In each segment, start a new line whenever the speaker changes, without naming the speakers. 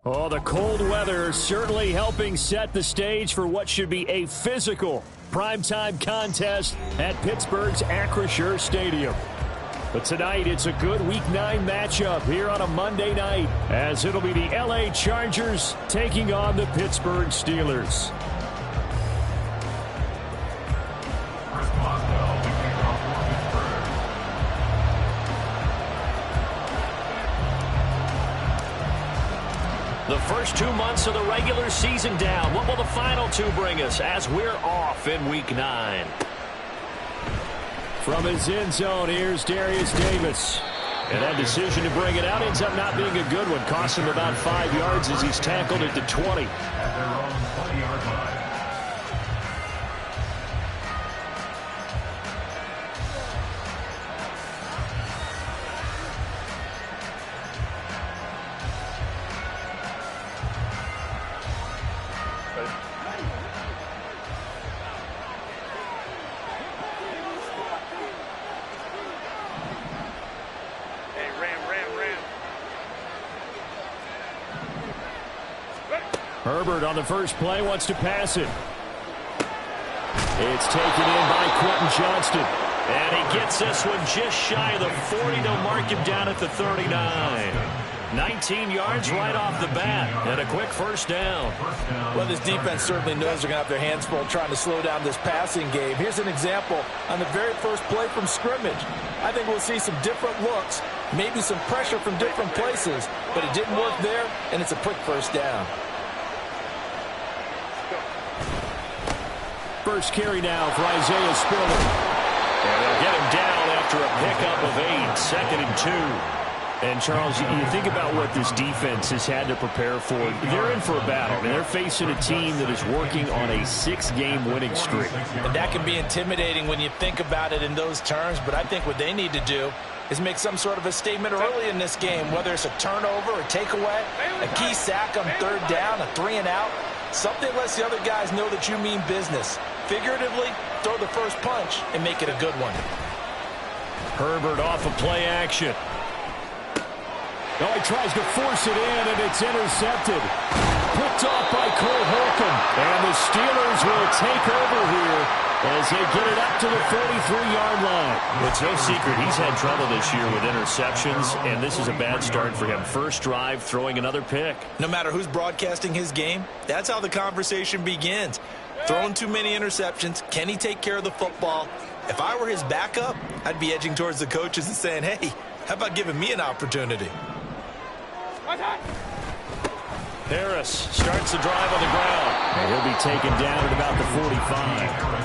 Oh, the cold weather certainly helping set the stage for what should be a physical primetime contest at Pittsburgh's Acrisure Stadium. But tonight, it's a good Week 9 matchup here on a Monday night, as it'll be the LA Chargers taking on the Pittsburgh Steelers. The first 2 months of the regular season down. What will the final 2 bring us as we're off in Week 9? From his end zone, here's Darius Davis. And that decision to bring it out ends up not being a good one. Cost him about 5 yards as he's tackled at the 20.
At their own 20-yard line.
Herbert on the first play wants to pass it. It's taken in by Quentin Johnston. And he gets this one just shy of the 40. They'll mark him down at the 39. 19 yards right off the bat. And a quick first down.
Well, this defense certainly knows they're going to have their hands full trying to slow down this passing game. Here's an example on the very first play from scrimmage. I think we'll see some different looks, maybe some pressure from different places, but it didn't work there, and it's a quick first down.
First carry now for Isaiah Spiller. And they'll get him down after a pickup of 8, 2nd and 2. And, Charles, you think about what this defense has had to prepare for. They're in for a battle. I mean, they're facing a team that is working on a 6-game winning streak.
And that can be intimidating when you think about it in those terms, but I think what they need to do is make some sort of a statement early in this game, whether it's a turnover, a takeaway, a key sack on 3rd down, a 3-and-out. Something lets the other guys know that you mean business. Figuratively, throw the first punch and make it a good one.
Herbert off of play action. Oh, he tries to force it in, and it's intercepted. Picked off by Cole Holcomb. And the Steelers will take over here as they get it up to the 43-yard line. It's no secret he's had trouble this year with interceptions, and this is a bad start for him. First drive, throwing another pick.
No matter who's broadcasting his game, that's how the conversation begins. Throwing too many interceptions. Can he take care of the football? If I were his backup, I'd be edging towards the coaches and saying, hey, how about giving me an opportunity?
Harris starts the drive on the ground. And he'll be taken down at about the 45.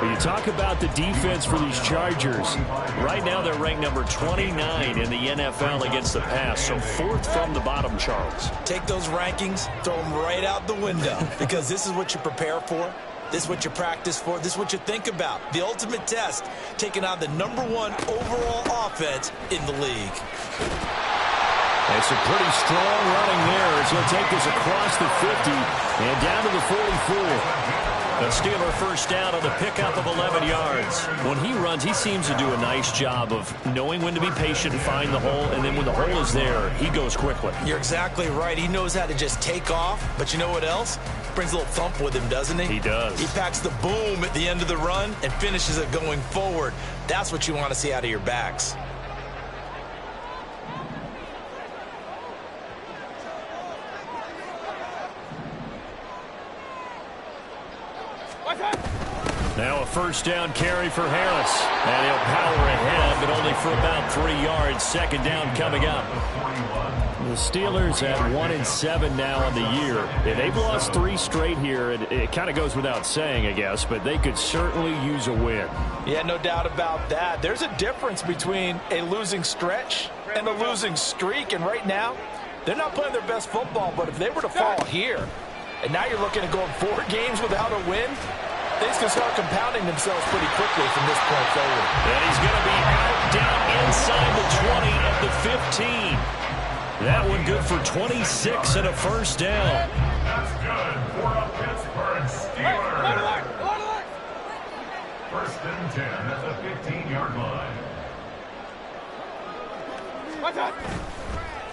When you talk about the defense for these Chargers, right now they're ranked number 29 in the NFL against the pass, so 4th from the bottom, Charles.
Take those rankings, throw them right out the window, because this is what you prepare for. This is what you practice for. This is what you think about. The ultimate test, taking on the #1 overall offense in the league.
It's a pretty strong running there as he'll take this across the 50 and down to the 44. The Steeler first down on the pickup of 11 yards. When he runs, he seems to do a nice job of knowing when to be patient and find the hole, and then when the hole is there, he goes quickly.
You're exactly right. He knows how to just take off, but you know what else? Brings a little thump with him, doesn't he?
He does.
He packs the boom at the end of the run and finishes it going forward. That's what you want to see out of your backs.
Now a first down carry for Harris. And he'll power ahead, but only for about 3 yards. Second down coming up. The Steelers at 1-7 now on the year. They've lost 3 straight here. It kind of goes without saying, I guess, but they could certainly use a win.
Yeah, no doubt about that. There's a difference between a losing stretch and a losing streak, and right now, they're not playing their best football, but if they were to fall here, and now you're looking at going 4 games without a win, things can start compounding themselves pretty quickly from this point forward.
And he's going to be out down inside the 20 at the 15. That one good for 26 and a first down.
That's good for a Pittsburgh Steelers. First and 10 at the 15-yard line.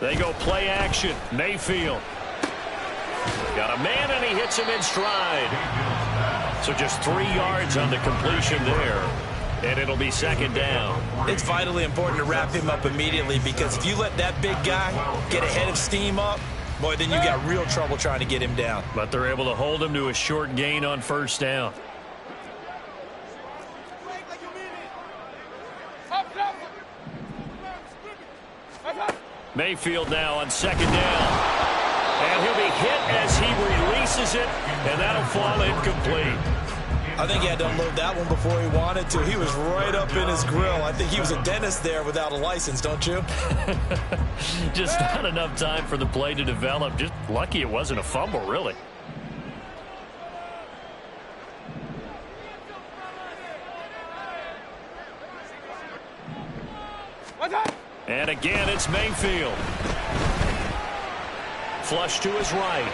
They go play action. Mayfield. Got a man, and he hits him in stride. So just 3 yards on the completion there. And it'll be second down.
It's vitally important to wrap him up immediately, because if you let that big guy get ahead of steam up, boy, then you got real trouble trying to get him down.
But they're able to hold him to a short gain on first down. Mayfield now on second down. And he'll be hit as he releases it, and that'll fall incomplete.
I think he had to unload that one before he wanted to. He was right up in his grill. I think he was a dentist there without a license, don't you?
Just not enough time for the play to develop. Just lucky it wasn't a fumble, really. And again, it's Mayfield. Flush to his right.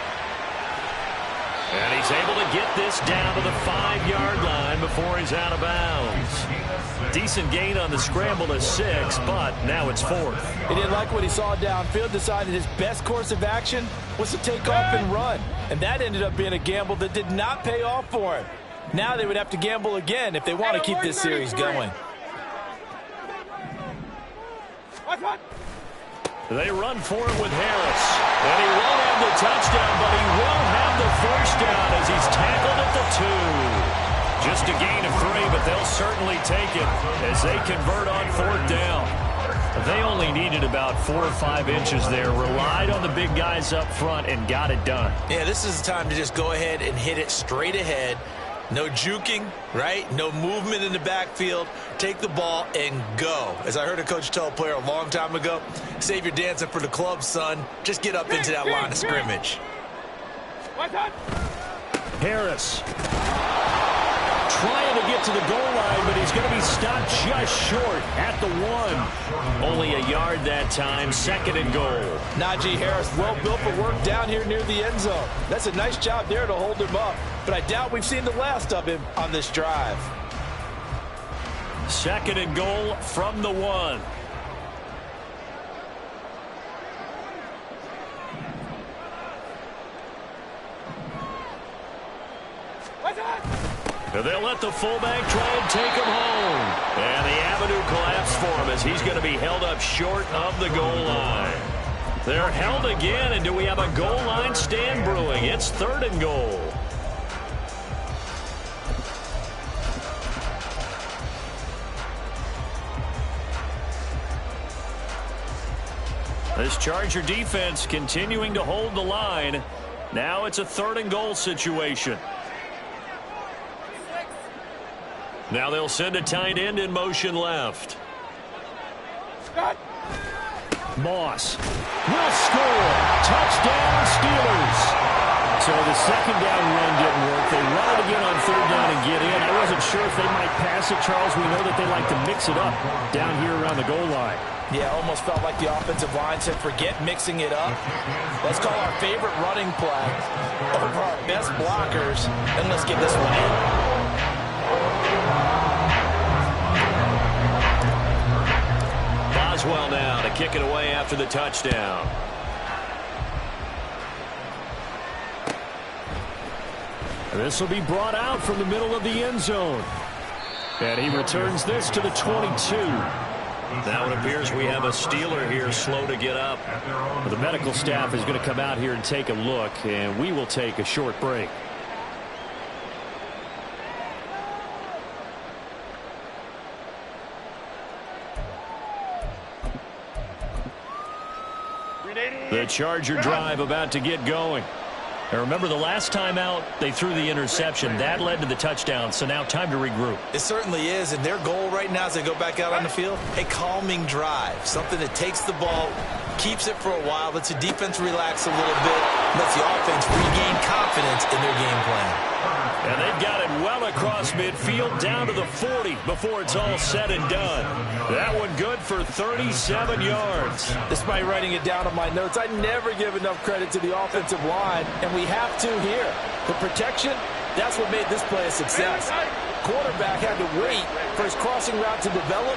And he's able to get this down to the 5-yard line before he's out of bounds. Decent gain on the scramble to 6, but now it's 4th.
He didn't like what he saw downfield, decided his best course of action was to take off and run. And that ended up being a gamble that did not pay off for him. Now they would have to gamble again if they want to keep this series going.
They run for it with Harris. And he won't have the touchdown, but he will have the first down as he's tackled at the 2. Just a gain of 3, but they'll certainly take it as they convert on 4th down. They only needed about 4 or 5 inches there, relied on the big guys up front, and got it done.
Yeah, this is the time to just go ahead and hit it straight ahead. No juking, right? No movement in the backfield. Take the ball and go. As I heard a coach tell a player a long time ago, save your dancing for the club, son. Just get up into that line of scrimmage.
Harris trying to get to the goal line, but he's going to be stopped just short at the 1. Only a yard that time, 2nd and goal.
Najee Harris, well built for work down here near the end zone. That's a nice job there to hold him up, but I doubt we've seen the last of him on this drive.
2nd and goal from the 1. They'll let the fullback try and take him home. And the avenue collapsed for him as he's going to be held up short of the goal line. They're held again, and do we have a goal line stand brewing? It's 3rd and goal. This Charger defense continuing to hold the line. Now it's a 3rd and goal situation. Now they'll send a tight end in motion left. Moss will score. Touchdown, Steelers. So the 2nd down run didn't work. They run it again on 3rd down and get in. I wasn't sure if they might pass it, Charles. We know that they like to mix it up down here around the goal line.
Yeah, almost felt like the offensive line said, forget mixing it up. Let's call our favorite running play over our best blockers, and let's get this one in.
Boswell now to kick it away after the touchdown. This will be brought out from the middle of the end zone. And he returns this to the 22. Now it appears we have a Steeler here slow to get up. The medical staff is going to come out here and take a look, and we will take a short break. The Charger drive about to get going. And remember, the last time out, they threw the interception. That led to the touchdown, so now time to regroup.
It certainly is, and their goal right now as they go back out on the field, a calming drive, something that takes the ball, keeps it for a while, lets the defense relax a little bit, lets the offense regain confidence in their game plan.
And they've got it well across midfield, down to the 40 before it's all said and done. That one good for 37 yards.
Despite writing it down on my notes, I never give enough credit to the offensive line, and we have to here. The protection, that's what made this play a success. Quarterback had to wait for his crossing route to develop,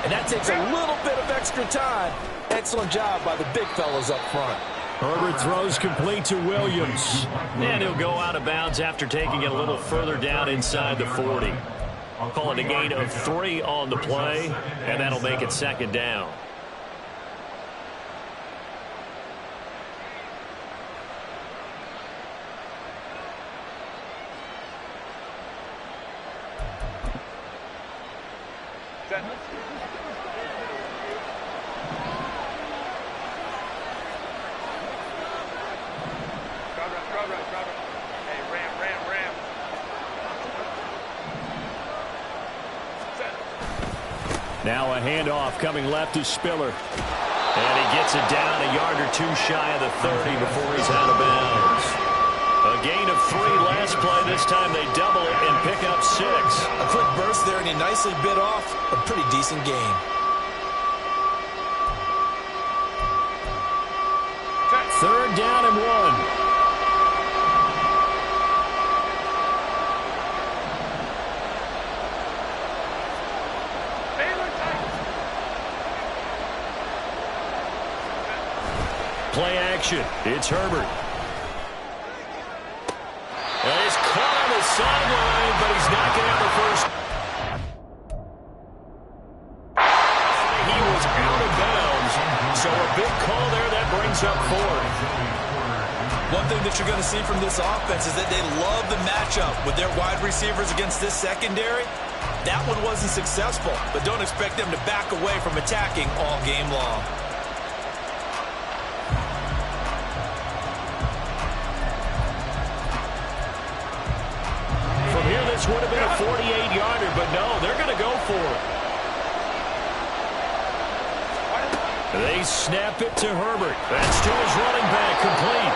and that takes a little bit of extra time. Excellent job by the big fellas up front.
Herbert throws complete to Williams. And he'll go out of bounds after taking it a little further down inside the 40. I'll call it a gain of 3 on the play, and that'll make it second down. Now a handoff coming left to Spiller. And he gets it down a yard or 2 shy of the 30 before he's out of bounds. A gain of 3 last play. This time they double it and pick up 6.
A quick burst there, and he nicely bit off a pretty decent gain.
Third down and 1. Play action. It's Herbert. And he's caught on the sideline, but he's not going to have the first. He was out of bounds, so a big call there that brings up 4.
One thing that you're going to see from this offense is that they love the matchup with their wide receivers against this secondary. That one wasn't successful, but don't expect them to back away from attacking all game long.
This would have been a 48-yarder, but no, they're going to go for it. They snap it to Herbert. That's to his running back, complete.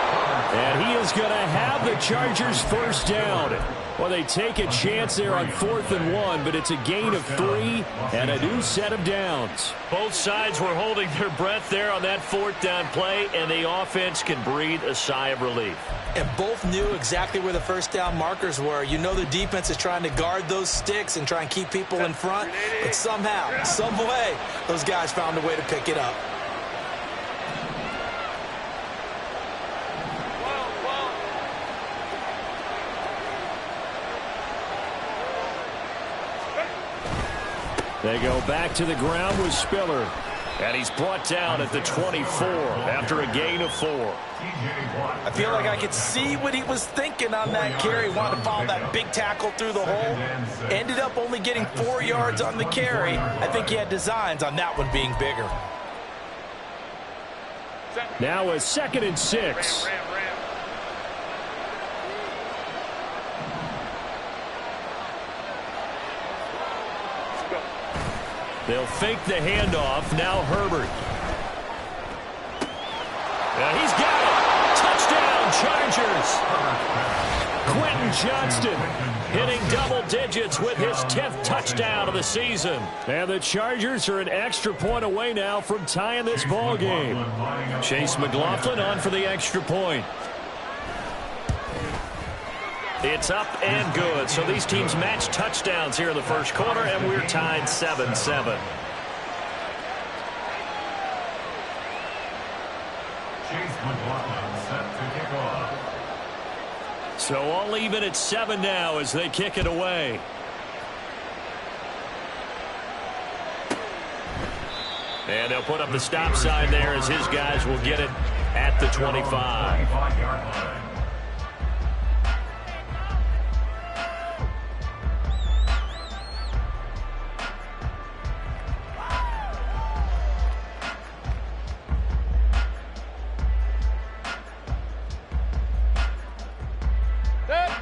And he is going to have the Chargers first down. Well, they take a chance there on 4th and 1, but it's a gain of 3 and a new set of downs. Both sides were holding their breath there on that 4th down play, and the offense can breathe a sigh of relief.
And both knew exactly where the first down markers were. You know the defense is trying to guard those sticks and try and keep people in front. But somehow, some way, those guys found a way to pick it up. They go back to the ground with Spiller. And he's brought down at the 24 after a gain of 4. I feel like I could see what he was thinking on that carry. Wanted to follow that big tackle through the hole. Ended up only getting 4 yards on the carry. I think he had designs on that one being bigger.
Now a 2nd and 6. They'll fake the handoff. Now Herbert. And he's got it. Touchdown, Chargers. Quentin Johnston hitting double digits with his 10th touchdown of the season. And the Chargers are an extra point away now from tying this ball game. Chase McLaughlin on for the extra point. It's up and good. So these teams match touchdowns here in the first quarter, and we're tied 7-7. So all even at 7 now as they kick it away. And they'll put up the stop sign there as his guys will get it at the 25.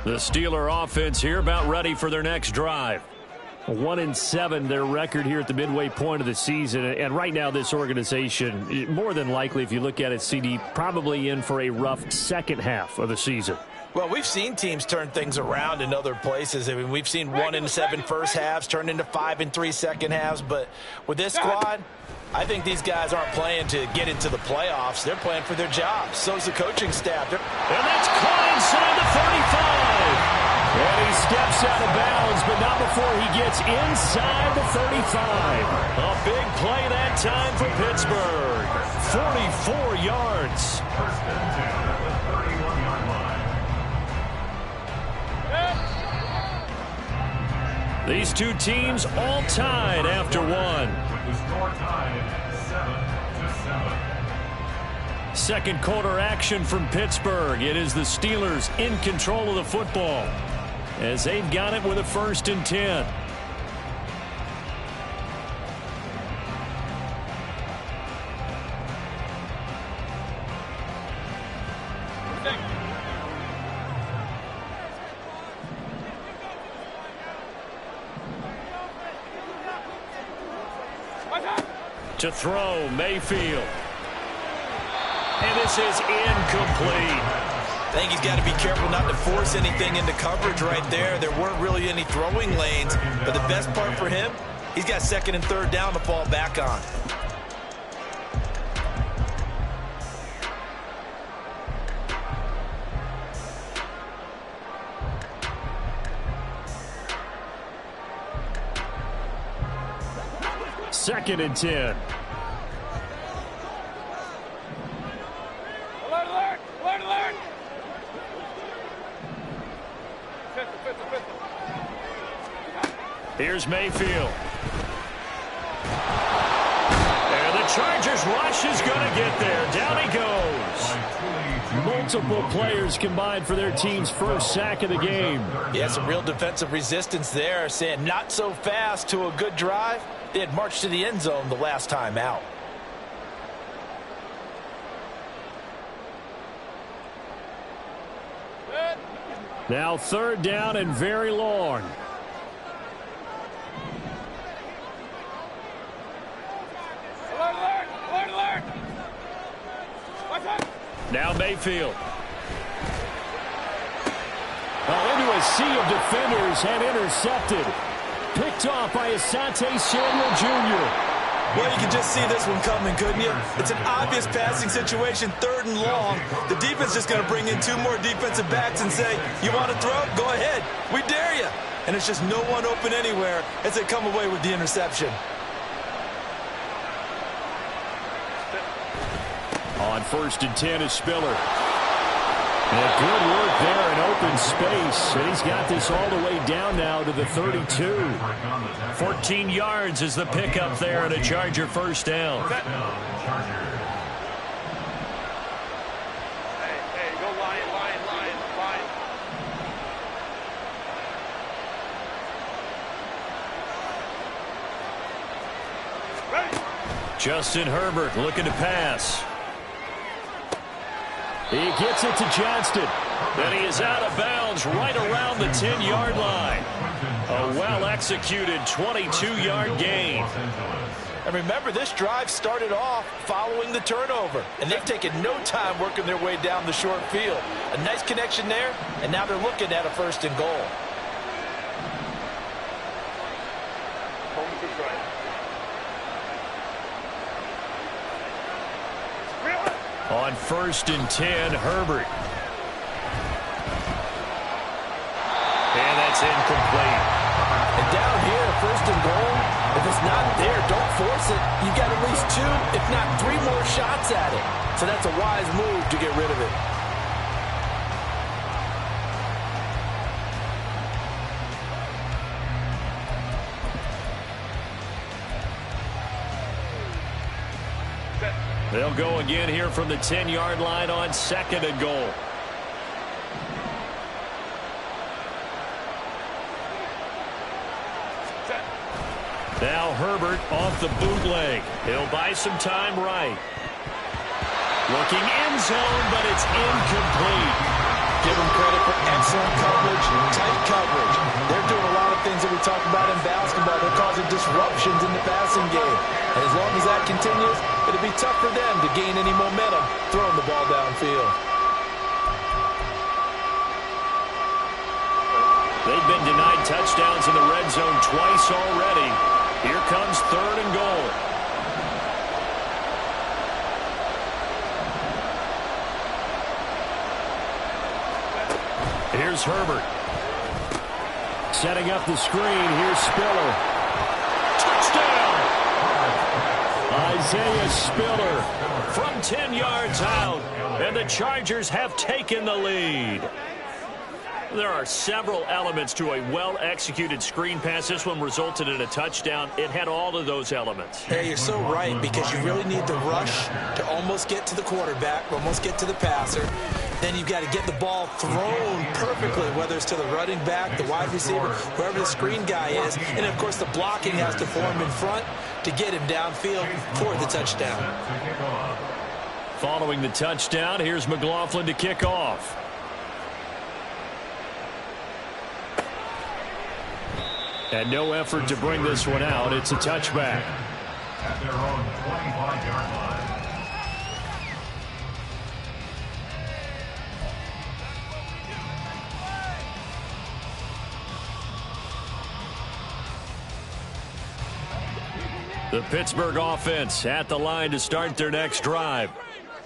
The Steeler offense here about ready for their next drive. 1-7 their record here at the midway point of the season. And right now this organization, more than likely if you look at it, CD, probably in for a rough second half of the season.
Well, we've seen teams turn things around in other places. I mean, we've seen 1-7 first halves turn into 5-3 second halves. But with this squad, I think these guys aren't playing to get into the playoffs. They're playing for their jobs. So's the coaching staff.
And that's caught inside the 35. And he steps out of bounds, but not before he gets inside the 35. A big play that time for Pittsburgh. 44 yards.
First and 10 at the 31-yard line.
These two teams all tied after one.
With the score tied at 7-7.
Second quarter action from Pittsburgh. It is the Steelers in control of the football as they've got it with a 1st and 10. To throw, Mayfield. And this is incomplete.
I think he's got to be careful not to force anything into coverage right there. There weren't really any throwing lanes, but the best part for him, he's got 2nd and 3rd down to fall back on.
Second and 10.
Alert!
Here's Mayfield. And the Chargers rush is going to get there. Down he goes. Multiple players combined for their team's first sack of the game.
Yeah, some real defensive resistance there, saying not so fast to a good drive. They had marched to the end zone the last time out.
Now 3rd down and very long.
Alert!
Now Mayfield. Into a sea of defenders and intercepted. Picked off by Asante Samuel Jr.
Well, you can just see this one coming, couldn't you? It's an obvious passing situation, 3rd and long. The defense is going to bring in 2 more defensive backs and say, you want to throw? Go ahead. We dare you. And it's just no one open anywhere as they come away with the interception.
On 1st and 10 is Spiller. And good work there in open space. And he's got this all the way down now to the 32. 14 yards is the pickup there and a Charger 1st down.
Hey, go line. Ready?
Justin Herbert looking to pass. He gets it to Johnston. And he is out of bounds right around the 10-yard line. A well-executed 22-yard gain.
And remember, this drive started off following the turnover. And they've taken no time working their way down the short field. A nice connection there, and now they're looking at a 1st and goal.
On 1st and 10, Herbert. And that's incomplete.
And down here, 1st and goal, if it's not there, don't force it. You've got at least 2, if not 3 more shots at it. So that's a wise move to get rid of it.
They'll go again here from the 10-yard line on 2nd and goal. Now Herbert off the bootleg. He'll buy some time right. Looking end zone, but it's incomplete.
Give him credit for Excellent coverage, tight coverage. They're doing a lot of things that we talk about in basketball. They're causing disruptions in the passing game. And as long as that continues, it'll be tough for them to gain any momentum throwing the ball downfield.
They've been denied touchdowns in the red zone twice already. Here comes 3rd and goal. Here's Herbert. Setting up the screen. Here's Spiller. Touchdown! Isaiah Spiller from 10 yards out. And the Chargers have taken the lead. There are several elements to a well-executed screen pass. This one resulted in a touchdown. It had all of those elements.
Yeah, you're so right, because you really need the rush to almost get to the quarterback, almost get to the passer. Then you've got to get the ball thrown perfectly, whether it's to the running back, the wide receiver, wherever the screen guy is. And, of course, the blocking has to form in front to get him downfield for the touchdown.
Following the touchdown, here's McLaughlin to kick off. And no effort to bring this one out. It's a touchback.
At their own 25-yard line.
The Pittsburgh offense at the line to start their next drive.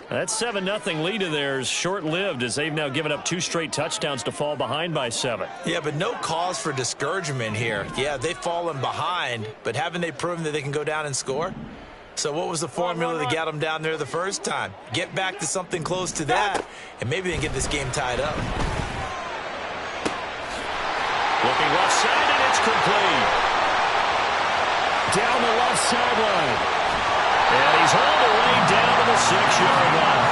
That 7-0 lead of theirs short-lived, as they've now given up 2 straight touchdowns to fall behind by 7.
Yeah, but no cause for discouragement here. Yeah, they've fallen behind, but haven't they proven that they can go down and score? So what was the formula that got them down there the first time? Get back to something close to that, and maybe they can get this game tied up.
Looking left side, and it's complete. Down the left sideline. And he's hauled away down to the 6-yard line.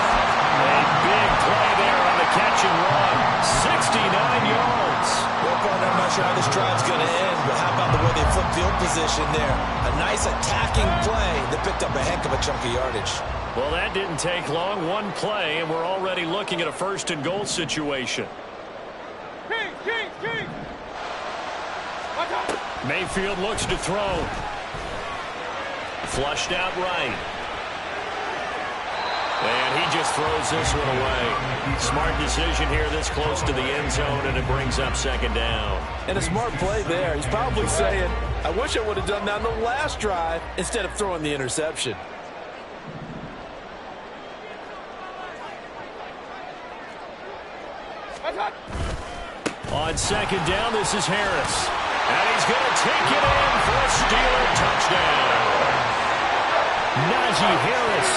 A big play there on the catch and run. 69 yards.
Well, partner, I'm not sure how this drive's going to end, but how about the way they flipped field position there? A nice attacking play that picked up a heck of a chunk of yardage.
Well, that didn't take long. One play, and we're already looking at a 1st and goal situation.
King!
Mayfield looks to throw. Flushed out right. And he just throws this one away. Smart decision here this close to the end zone, and it brings up 2nd down.
And a smart play there. He's probably saying, I wish I would have done that on the last drive instead of throwing the interception.
On 2nd down, this is Harris. And he's going to take it in for a Steeler touchdown. Najee Harris,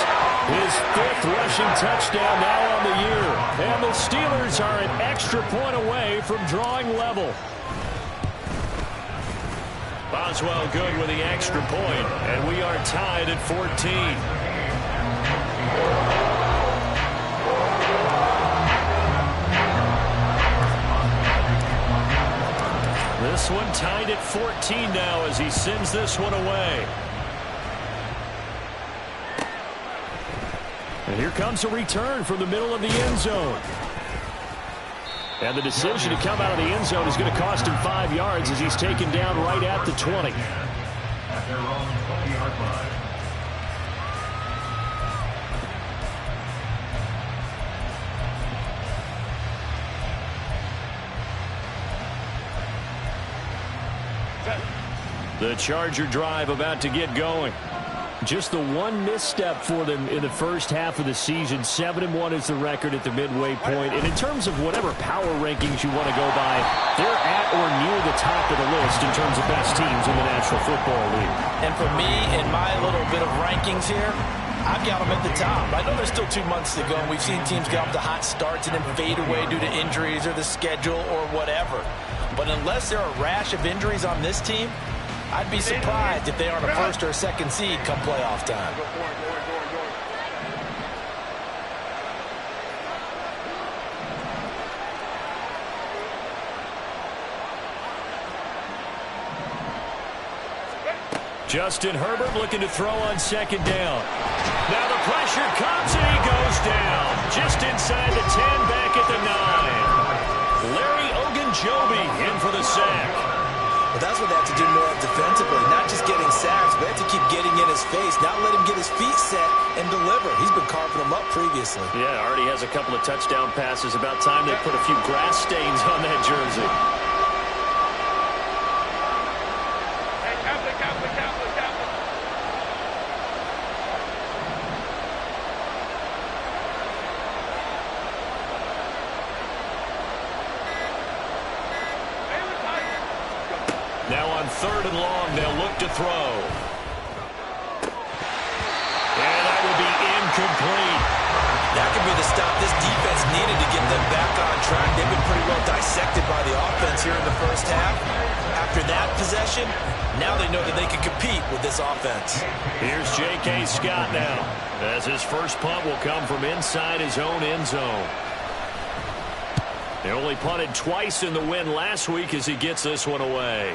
his 5th rushing touchdown now on the year. And the Steelers are an extra point away from drawing level. Boswell good with the extra point, and we are tied at 14. This one tied at 14 now as he sends this one away. And here comes a return from the middle of the end zone. And the decision to come out of the end zone is going to cost him 5 yards as he's taken down right at the 20.
At their own 20-yard line.
The Charger drive about to get going. Just the one misstep for them in the first half of the season. 7-1 is the record at the midway point. And in terms of whatever power rankings you want to go by, they're at or near the top of the list in terms of best teams in the National Football League.
And for me, in my little bit of rankings here, I've got them at the top. I know there's still 2 months to go, and we've seen teams get off to hot starts and then fade away due to injuries or the schedule or whatever. But unless there are a rash of injuries on this team, I'd be surprised if they aren't a 1st or a 2nd seed come playoff time.
Justin Herbert looking to throw on 2nd down. Now the pressure comes and he goes down. Just inside the 10, back at the 9. Larry Joby in for the sack.
Well, that's what they have to do more of defensively, not just getting sacks, but they have to keep getting in his face, not let him get his feet set and deliver. He's been carving them up previously.
Yeah, already has a couple of touchdown passes. About time they put a few grass stains on that jersey.
Hey, Catholic.
Now on 3rd and long, they'll look to throw. And that will be incomplete.
That could be the stop this defense needed to get them back on track. They've been pretty well dissected by the offense here in the first half. After that possession, now they know that they can compete with this offense.
Here's J.K. Scott now, as his first punt will come from inside his own end zone. They only punted twice in the win last week as he gets this one away.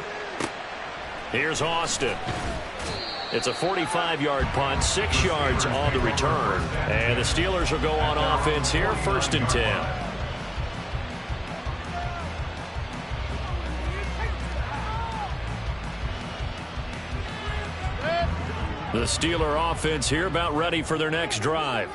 Here's Austin. It's a 45-yard punt, 6 yards on the return. And the Steelers will go on offense here, 1st and 10. The Steeler offense here about ready for their next drive.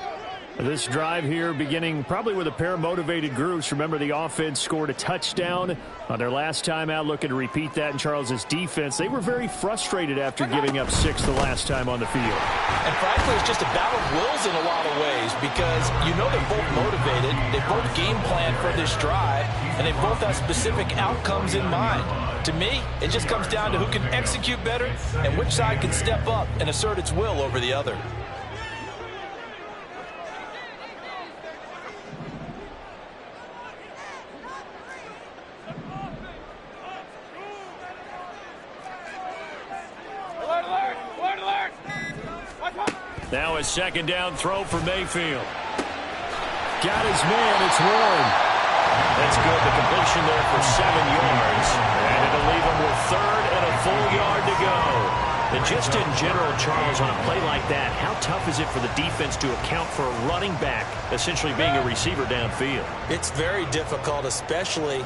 This drive here beginning probably with a pair of motivated groups. Remember, the offense scored a touchdown on their last time out. Looking to repeat that in Charles's defense. They were very frustrated after giving up 6 the last time on the field.
And frankly, it's just a battle of wills in a lot of ways because you know they're both motivated. They both game plan for this drive, and they both have specific outcomes in mind. To me, it just comes down to who can execute better and which side can step up and assert its will over the other.
Now a 2nd down throw for Mayfield. Got his man. It's Warren. That's good. The completion there for 7 yards. And it'll leave him with 3rd and a full yard to go. And just in general, Charles, on a play like that, how tough is it for the defense to account for a running back essentially being a receiver downfield?
It's very difficult, especially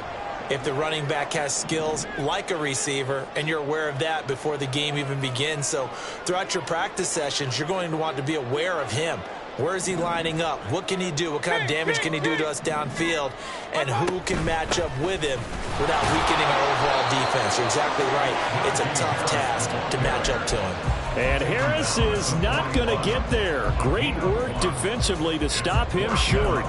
if the running back has skills like a receiver, and you're aware of that before the game even begins. So throughout your practice sessions, you're going to want to be aware of him. Where is he lining up? What can he do? What kind of damage can he do to us downfield? And who can match up with him without weakening our overall defense? You're exactly right. It's a tough task to match up to him.
And Harris is not going to get there. Great work defensively to stop him short.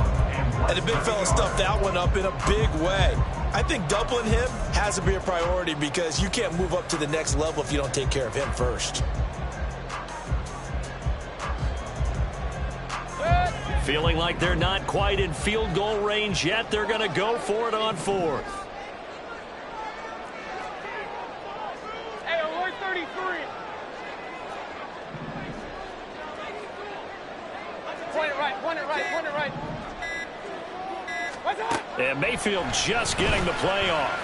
And the big fella stuffed that one up in a big way. I think doubling him has to be a priority because you can't move up to the next level if you don't take care of him first.
Feeling like they're not quite in field goal range yet. They're going to go for it on 4th.
Hey, alert 33. Point it right. What's up?
And Mayfield just getting the play off.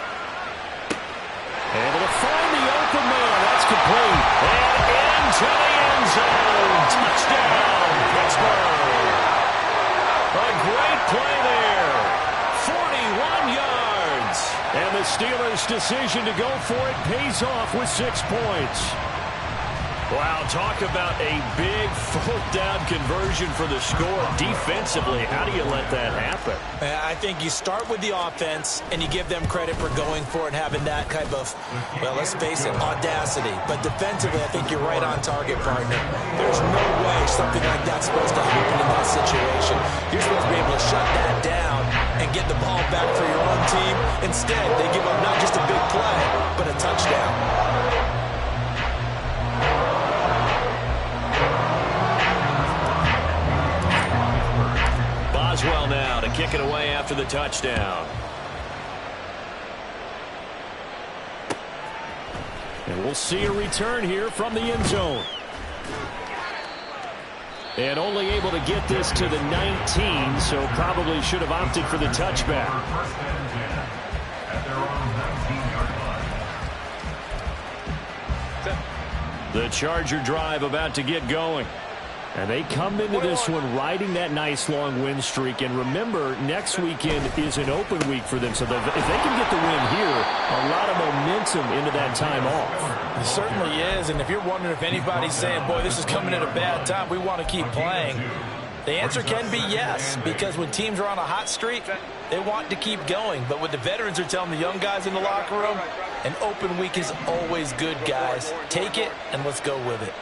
Able to find the open man. That's complete. And into the end zone. Touchdown, Pittsburgh. A great play there. 41 yards. And the Steelers' decision to go for it pays off with 6 points. Wow, talk about a big 4th down conversion for the score. Defensively, how do you let that happen?
I think you start with the offense, and you give them credit for going for it and having that type of, well, let's face it, audacity. But defensively, I think you're right on target, partner. There's no way something like that's supposed to happen in that situation. You're supposed to be able to shut that down and get the ball back for your own team. Instead, they give up not just a big play, but a touchdown.
Boswell now to kick it away after the touchdown. And we'll see a return here from the end zone. And only able to get this to the 19, so probably should have opted for the touchback. The Charger drive about to get going. And they come into this one riding that nice long win streak. And remember, next weekend is an open week for them. So if they can get the win here, a lot of momentum into that time off.
It certainly is. And if you're wondering if anybody's saying, boy, this is coming at a bad time, we want to keep playing, the answer can be yes. Because when teams are on a hot streak, they want to keep going. But what the veterans are telling the young guys in the locker room, an open week is always good, guys. Take it and let's go with it.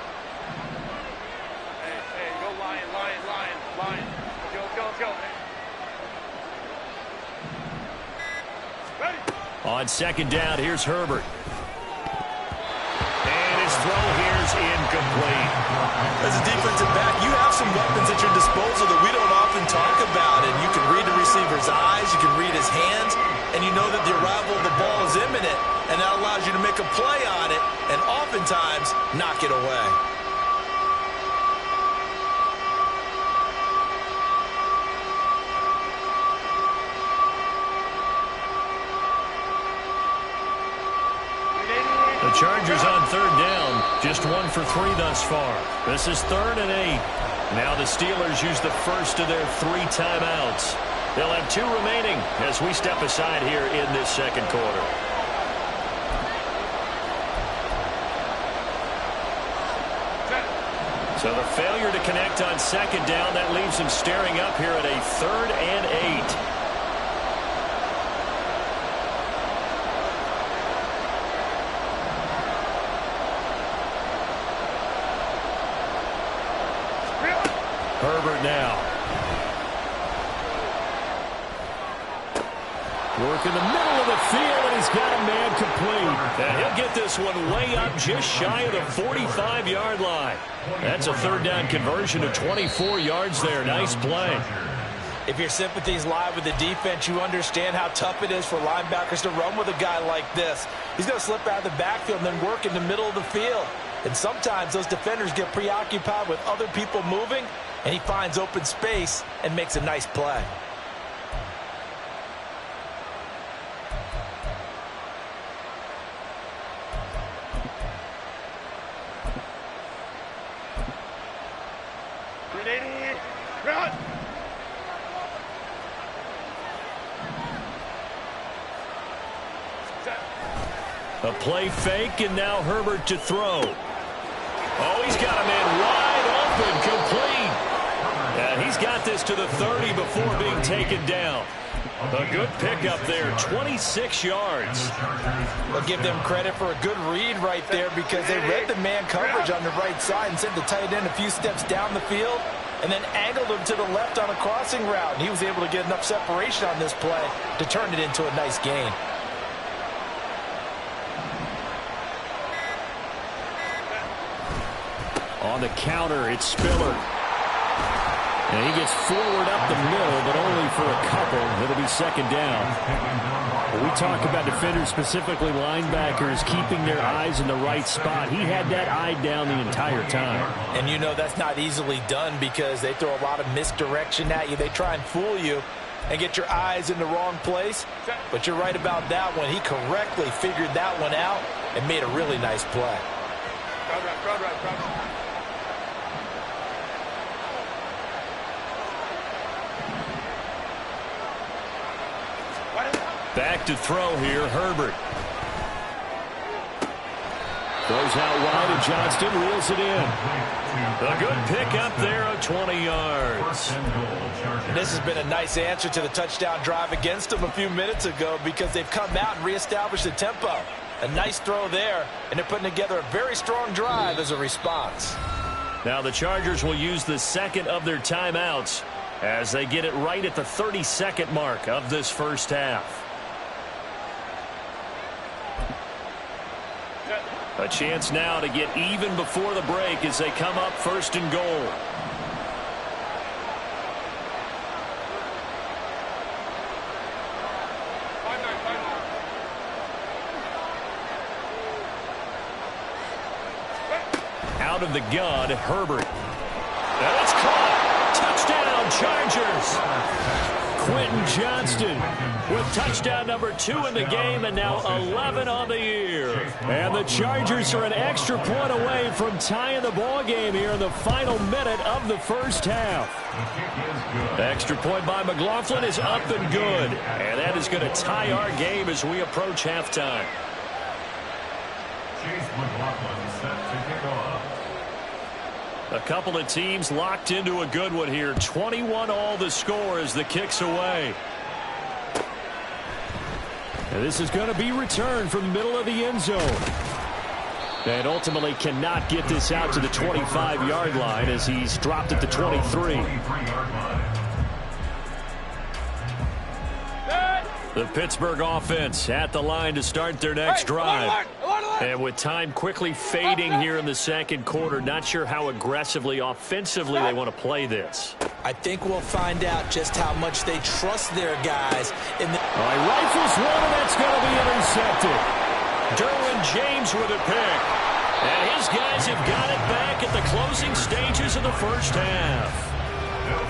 On second down, here's Herbert. And his throw here's incomplete.
As a defensive back, you have some weapons at your disposal that we don't often talk about. And you can read the receiver's eyes, you can read his hands, and you know that the arrival of the ball is imminent. And that allows you to make a play on it and oftentimes knock it away.
The Chargers on third down, just 1 for 3 thus far. This is 3rd and 8. Now the Steelers use the first of their 3 timeouts. They'll have 2 remaining as we step aside here in this second quarter. So the failure to connect on second down, that leaves him staring up here at a 3rd and 8. Herbert now. Work in the middle of the field, and he's got a man complete. And he'll get this one way up just shy of the 45-yard line. That's a 3rd down conversion of 24 yards there. Nice play.
If your sympathies lie with the defense, you understand how tough it is for linebackers to run with a guy like this. He's going to slip out of the backfield and then work in the middle of the field. And sometimes those defenders get preoccupied with other people moving, and he finds open space and makes a nice play.
Run!
A play fake, and now Herbert to throw. Oh, he's got a man wide open, complete. And he's got this to the 30 before being taken down. A good pickup there, 26 yards.
I'll give them credit for a good read right there because they read the man coverage on the right side and sent the tight end a few steps down the field and then angled him to the left on a crossing route. And he was able to get enough separation on this play to turn it into a nice gain.
On the counter, it's Spiller. And he gets forward up the middle, but only for a couple. It'll be second down. When we talk about defenders, specifically linebackers, keeping their eyes in the right spot. He had that eye down the entire time.
And you know that's not easily done because they throw a lot of misdirection at you. They try and fool you and get your eyes in the wrong place. But you're right about that one. He correctly figured that one out and made a really nice play.
Crowd right.
Back to throw here, Herbert. Throws out wide, and Johnston reels it in. A good pickup there of 20 yards.
And this has been a nice answer to the touchdown drive against them a few minutes ago because they've come out and reestablished the tempo. A nice throw there, and they're putting together a very strong drive as a response.
Now the Chargers will use the second of their timeouts as they get it right at the 32nd mark of this first half. A chance now to get even before the break as they come up 1st and goal. Out of the gun, Herbert. And it's caught. Touchdown, Chargers. Quentin Johnston with touchdown number 2 in the game and now 11 on the year. And the Chargers are an extra point away from tying the ball game here in the final minute of the first half. Extra point by McLaughlin is up and good. And that is going to tie our game as we approach halftime. A couple of teams locked into a good one here. 21-all the score as the kick's away. And this is going to be returned from the middle of the end zone. And ultimately cannot get this out to the 25-yard line as he's dropped at the 23. The Pittsburgh offense at the line to start their next drive. And with time quickly fading here in the second quarter, not sure how aggressively, offensively they want to play this.
I think we'll find out just how much they trust their guys.
All right, rifles one, and that's going to be intercepted. Derwin James with a pick. And his guys have got it back at the closing stages of the first half.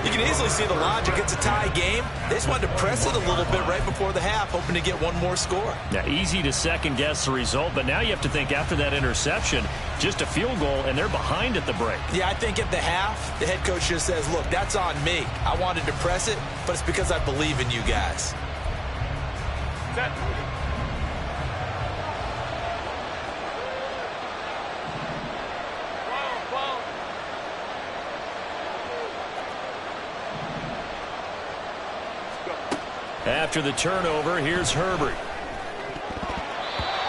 You can easily see the logic. It's a tie game. They just wanted to press it a little bit right before the half, hoping to get one more score.
Now, easy to second-guess the result, but now you have to think after that interception, just a field goal, and they're behind at the break.
Yeah, I think at the half, the head coach just says, look, that's on me. I wanted to press it, but it's because I believe in you guys.
Set.
After the turnover, here's Herbert.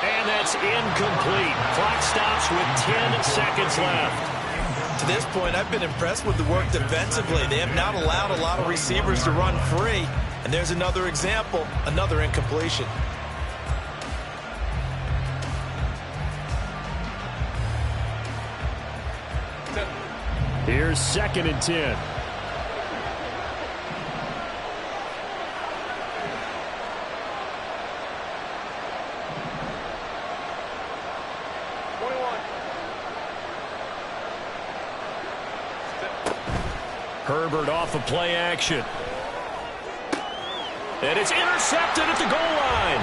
And that's incomplete. Clock stops with 10 seconds left.
To this point, I've been impressed with the work defensively. They have not allowed a lot of receivers to run free. And there's another example, another incompletion.
Here's 2nd and 10. Herbert off of play action. And it's intercepted at the goal line.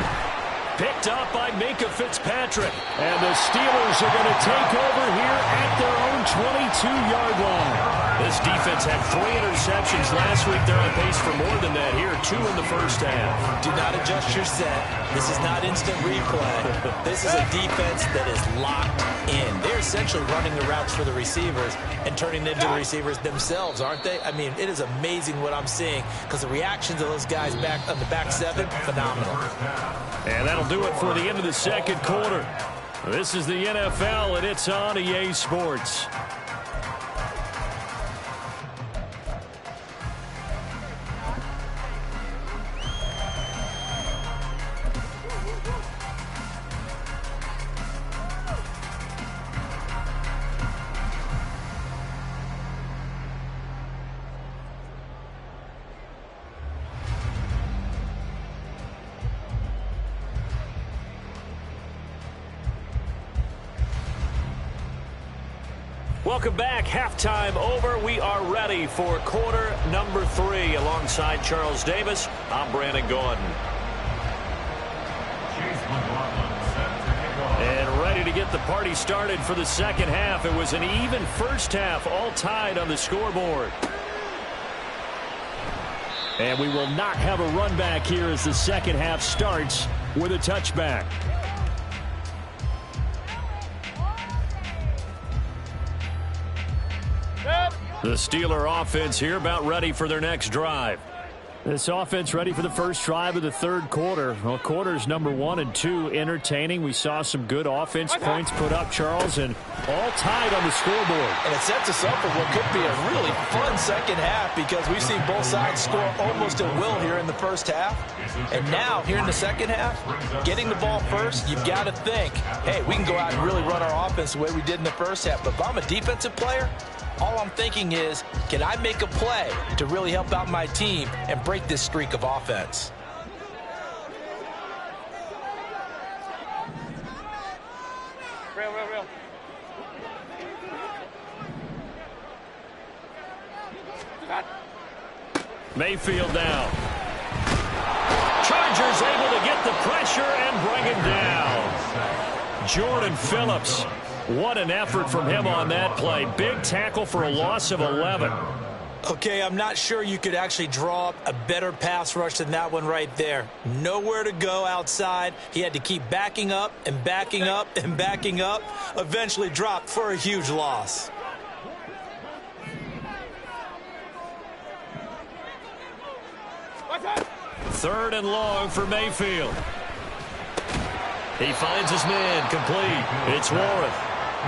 Picked up by Minkah Fitzpatrick. And the Steelers are going to take over here at their own 22-yard line. This defense had 3 interceptions last week. They're on pace for more than that here. 2 in the first half.
Do not adjust your set. This is not instant replay. This is a defense that is locked in. They're essentially running the routes for the receivers and turning into the receivers themselves, aren't they? I mean, it is amazing what I'm seeing because the reactions of those guys back on the back 7, phenomenal.
And that'll do it for the end of the second quarter. This is the NFL, and it's on EA Sports. Welcome back. Halftime over. We are ready for quarter number 3. Alongside Charles Davis, I'm Brandon Gordon. And ready to get the party started for the second half. It was an even first half, all tied on the scoreboard. And we will not have a run back here as the second half starts with a touchback. The Steeler offense here about ready for their next drive. This offense ready for the first drive of the third quarter. Well, quarters number 1 and 2 entertaining. We saw some good offense points put up, Charles, and all tied on the scoreboard.
And it sets us up for what could be a really fun second half because we've seen both sides score almost at will here in the first half. And now, here in the second half, getting the ball first, you've got to think, hey, we can go out and really run our offense the way we did in the first half. But if I'm a defensive player, all I'm thinking is, can I make a play to really help out my team and break this streak of offense?
Real.
Mayfield down. Chargers able to get the pressure and bring him down. Jordan Phillips, what an effort from him on that play. Big tackle for a loss of 11.
Okay, I'm not sure you could actually draw up a better pass rush than that one right there. Nowhere to go outside. He had to keep backing up and backing up and backing up. Eventually dropped for a huge loss.
Third and long for Mayfield. He finds his man complete. It's Warren.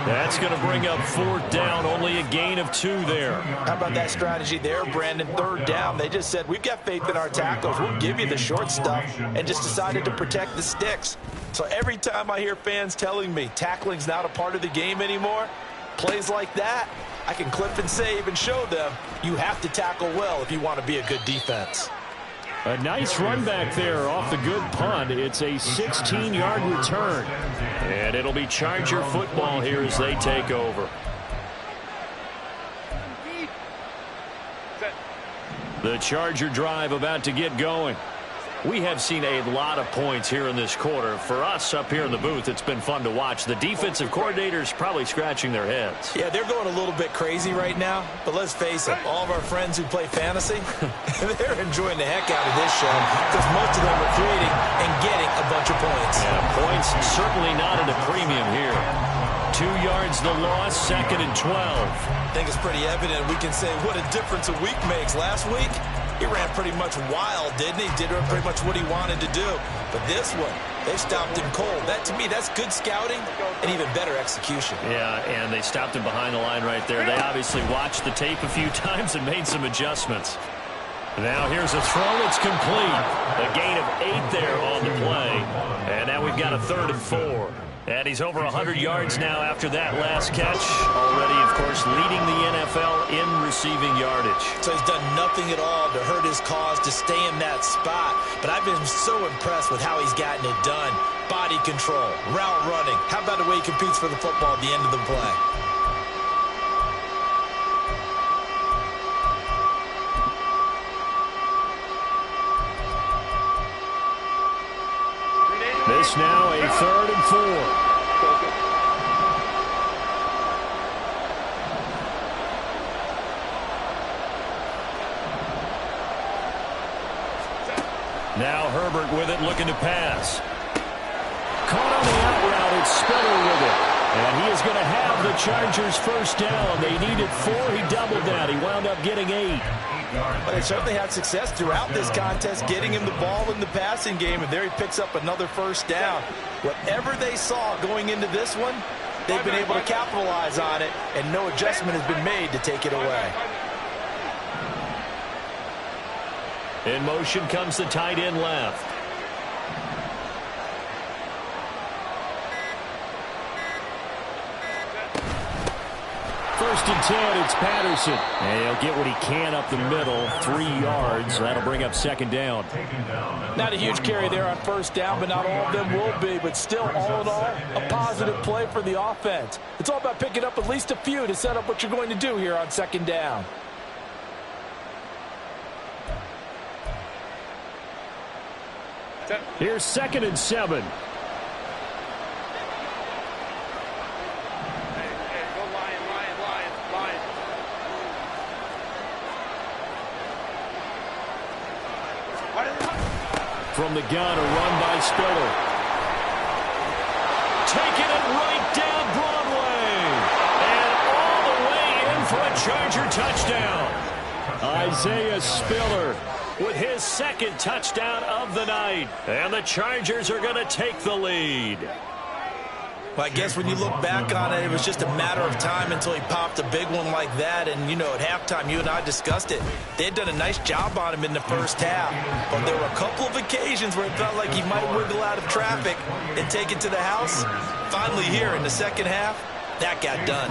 That's going to bring up fourth down, only a gain of 2 there.
How about that strategy there, Brandon? Third down. They just said, we've got faith in our tackles. We'll give you the short stuff, and just decided to protect the sticks. So every time I hear fans telling me tackling's not a part of the game anymore, plays like that, I can clip and save and show them you have to tackle well if you want to be a good defense.
A nice run back there off the good punt. It's a 16-yard return. And it'll be Charger football here as they take over. The Charger drive about to get going. We have seen a lot of points here in this quarter. For us up here in the booth, it's been fun to watch. The defensive coordinators probably scratching their heads.
Yeah, they're going a little bit crazy right now. But let's face it, all of our friends who play fantasy, they're enjoying the heck out of this show because most of them are creating and getting a bunch of points.
Yeah, points certainly not at a premium here. 2 yards the loss, 2nd and 12.
I think it's pretty evident we can say what a difference a week makes. Last week, he ran pretty much wild, didn't he? Did pretty much what he wanted to do. But this one, they stopped him cold. That, to me, that's good scouting and even better execution.
Yeah, and they stopped him behind the line right there. They obviously watched the tape a few times and made some adjustments. Now here's a throw. It's complete. A gain of 8 there on the play. And now we've got a 3rd and 4. And he's over 100 yards now after that last catch. Already, of course, leading the NFL in receiving yardage.
So he's done nothing at all to hurt his cause to stay in that spot. But I've been so impressed with how he's gotten it done. Body control, route running. How about the way he competes for the football at the end of the play?
This now a 3rd and 4. Now Herbert with it, looking to pass. Caught on the out route, it's Spiller with it. And he is going to have the Chargers first down. They needed 4, he doubled that. He wound up getting 8.
But they certainly had success throughout this contest, getting him the ball in the passing game, and there he picks up another first down. Whatever they saw going into this one, they've been able to capitalize on it, and no adjustment has been made to take it away.
In motion comes the tight end left. First and 10, it's Patterson. And he'll get what he can up the middle, 3 yards. That'll bring up 2nd down.
Not a huge carry there on first down, but not all of them will be. But still, all in all, a positive play for the offense. It's all about picking up at least a few to set up what you're going to do here on 2nd down.
Here's 2nd and 7. From the gun, a run by Spiller. Taking it right down Broadway. And all the way in for a Charger touchdown. Isaiah Spiller with his 2nd touchdown of the night. And the Chargers are going to take the lead.
Well, I guess when you look back on it, it was just a matter of time until he popped a big one like that. And, you know, at halftime, you and I discussed it. They had done a nice job on him in the first half. But there were a couple of occasions where it felt like he might wiggle out of traffic and take it to the house. Finally here in the second half, that got done.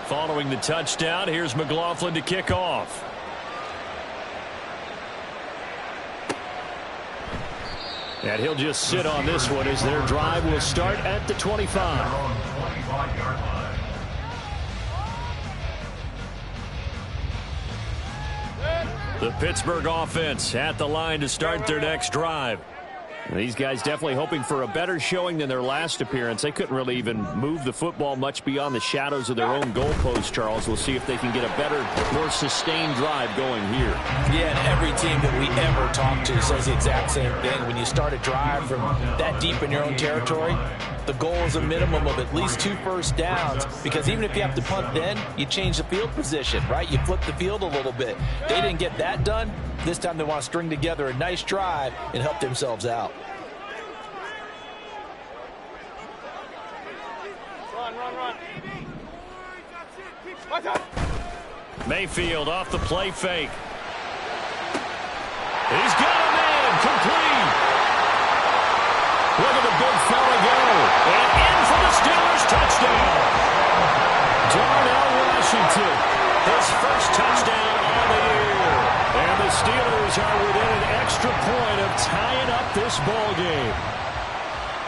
Following the touchdown, here's McLaughlin to kick off. And he'll just sit on this one as their drive will start at the 25. The Pittsburgh offense at the line to start their next drive. These guys definitely hoping for a better showing than their last appearance. They couldn't really even move the football much beyond the shadows of their own goalpost, Charles. We'll see if they can get a better, more sustained drive going here.
Yeah, and every team that we ever talk to says the exact same thing. When you start a drive from that deep in your own territory, the goal is a minimum of at least 2 first downs, because even if you have to punt then, you change the field position, right? You flip the field a little bit. They didn't get that done. This time they want to string together a nice drive and help themselves out.
Run.
Mayfield off the play fake. He's got a man, complete. Look at the big fella go. And in for the Steelers touchdown. Darnell Washington, his first touchdown on the year. And the Steelers are within an extra point of tying up this ball game.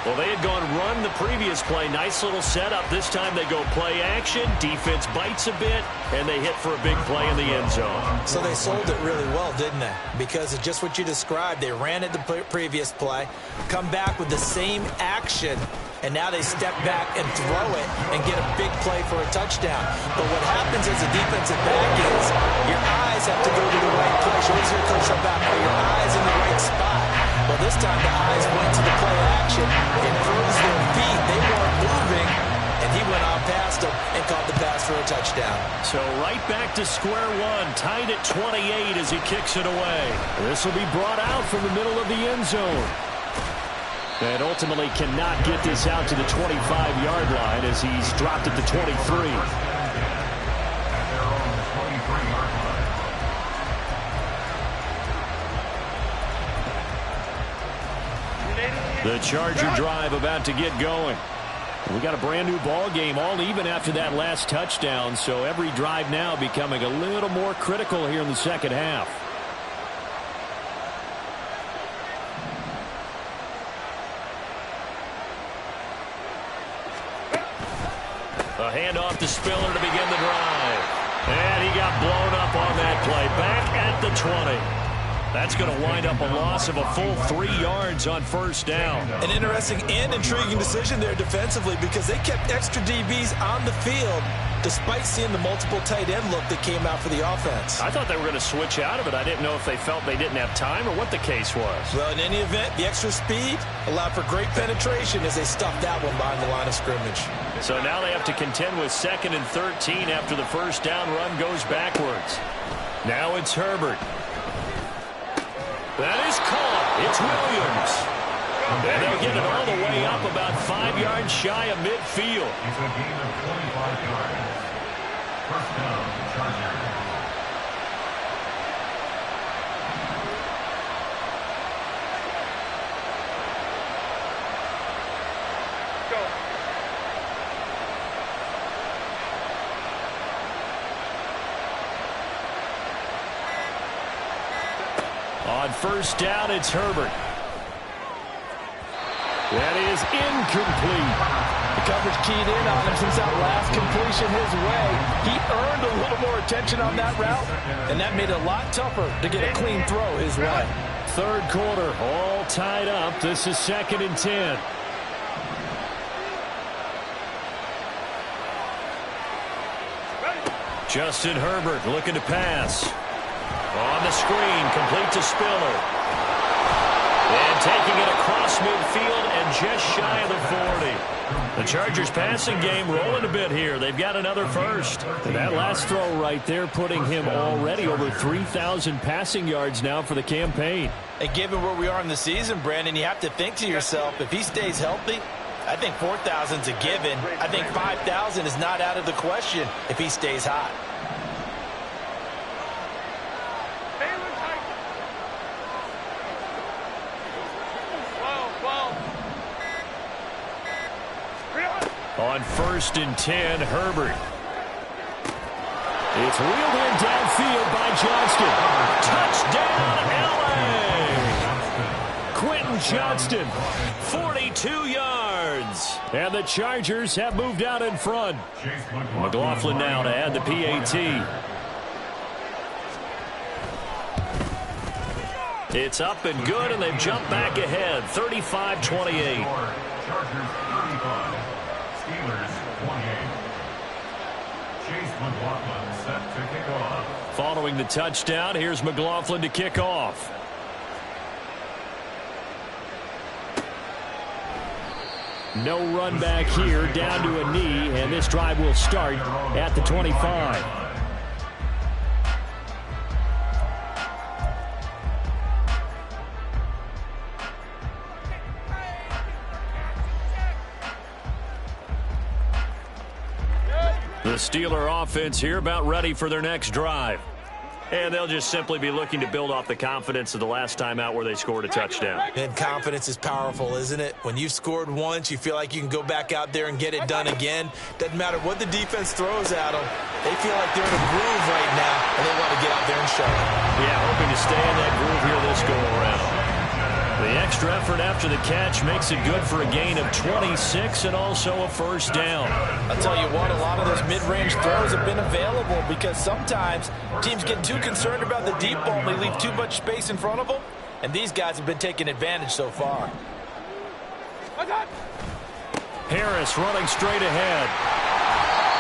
Well, they had gone run the previous play. Nice little setup. This time they go play action. Defense bites a bit, and they hit for a big play in the end zone.
So they sold it really well, didn't they? Because of just what you described. They ran it the previous play, come back with the same action, and now they step back and throw it and get a big play for a touchdown. But what happens as a defensive back is your eyes have to go to the right place. You always hear Coach about, are your eyes in the right spot? Well, this time the eyes went to the play action. It froze their feet. They weren't moving, and he went on past them and caught the pass for a touchdown.
So right back to square one, tied at 28 as he kicks it away. This will be brought out from the middle of the end zone. And ultimately cannot get this out to the 25-yard line as he's dropped at the 23. The Charger drive about to get going. We got a brand new ball game, all even after that last touchdown, so every drive now becoming a little more critical here in the second half. A handoff to Spiller to begin the drive. And he got blown up on that play. Back at the 20. That's going to wind up a loss of a full 3 yards on first down.
An interesting and intriguing decision there defensively, because they kept extra DBs on the field despite seeing the multiple tight end look that came out for the offense.
I thought they were going to switch out of it. I didn't know if they felt they didn't have time or what the case was.
Well, in any event, the extra speed allowed for great penetration as they stuffed that one behind the line of scrimmage.
So now they have to contend with 2nd and 13 after the first down run goes backwards. Now it's Herbert. That is caught. It's Williams. And they'll get it all the way up about 5 yards shy of midfield.
It's a gain of 25 yards. First down, Chargers.
On first down, it's Herbert. That is incomplete.
The coverage keyed in on him since that last completion his way. He earned a little more attention on that route, and that made it a lot tougher to get a clean throw his way.
Third quarter, all tied up. This is 2nd and 10. Justin Herbert looking to pass. On the screen, complete to Spiller. And taking it across midfield and just shy of the 40. The Chargers passing game rolling a bit here. They've got another first. And that last throw right there putting him already over 3,000 passing yards now for the campaign.
And given where we are in the season, Brandon, you have to think to yourself, if he stays healthy, I think 4,000's a given. I think 5,000 is not out of the question if he stays hot.
On 1st and 10, Herbert. It's wheeled in downfield by Johnston. Touchdown, L.A. Quentin Johnston, 42 yards. And the Chargers have moved out in front. McLaughlin now to add the PAT. It's up and good, and they've jumped back ahead, 35-28.
Chargers 35, Steelers 28. Chase McLaughlin set to kick off.
Following the touchdown, here's McLaughlin to kick off. No run back here, down to a knee, and this drive will start at the 25. The Steeler offense here about ready for their next drive. And they'll just simply be looking to build off the confidence of the last time out where they scored a touchdown.
And confidence is powerful, isn't it? When you've scored once, you feel like you can go back out there and get it done again. Doesn't matter what the defense throws at them. They feel like they're in a groove right now, and they want to get out there and show it.
Yeah, hoping to stay in that groove here this go-around. The extra effort after the catch makes it good for a gain of 26 and also a first down.
I'll tell you what, a lot of those mid-range throws have been available because sometimes teams get too concerned about the deep ball and they leave too much space in front of them, and these guys have been taking advantage so far.
Harris running straight ahead.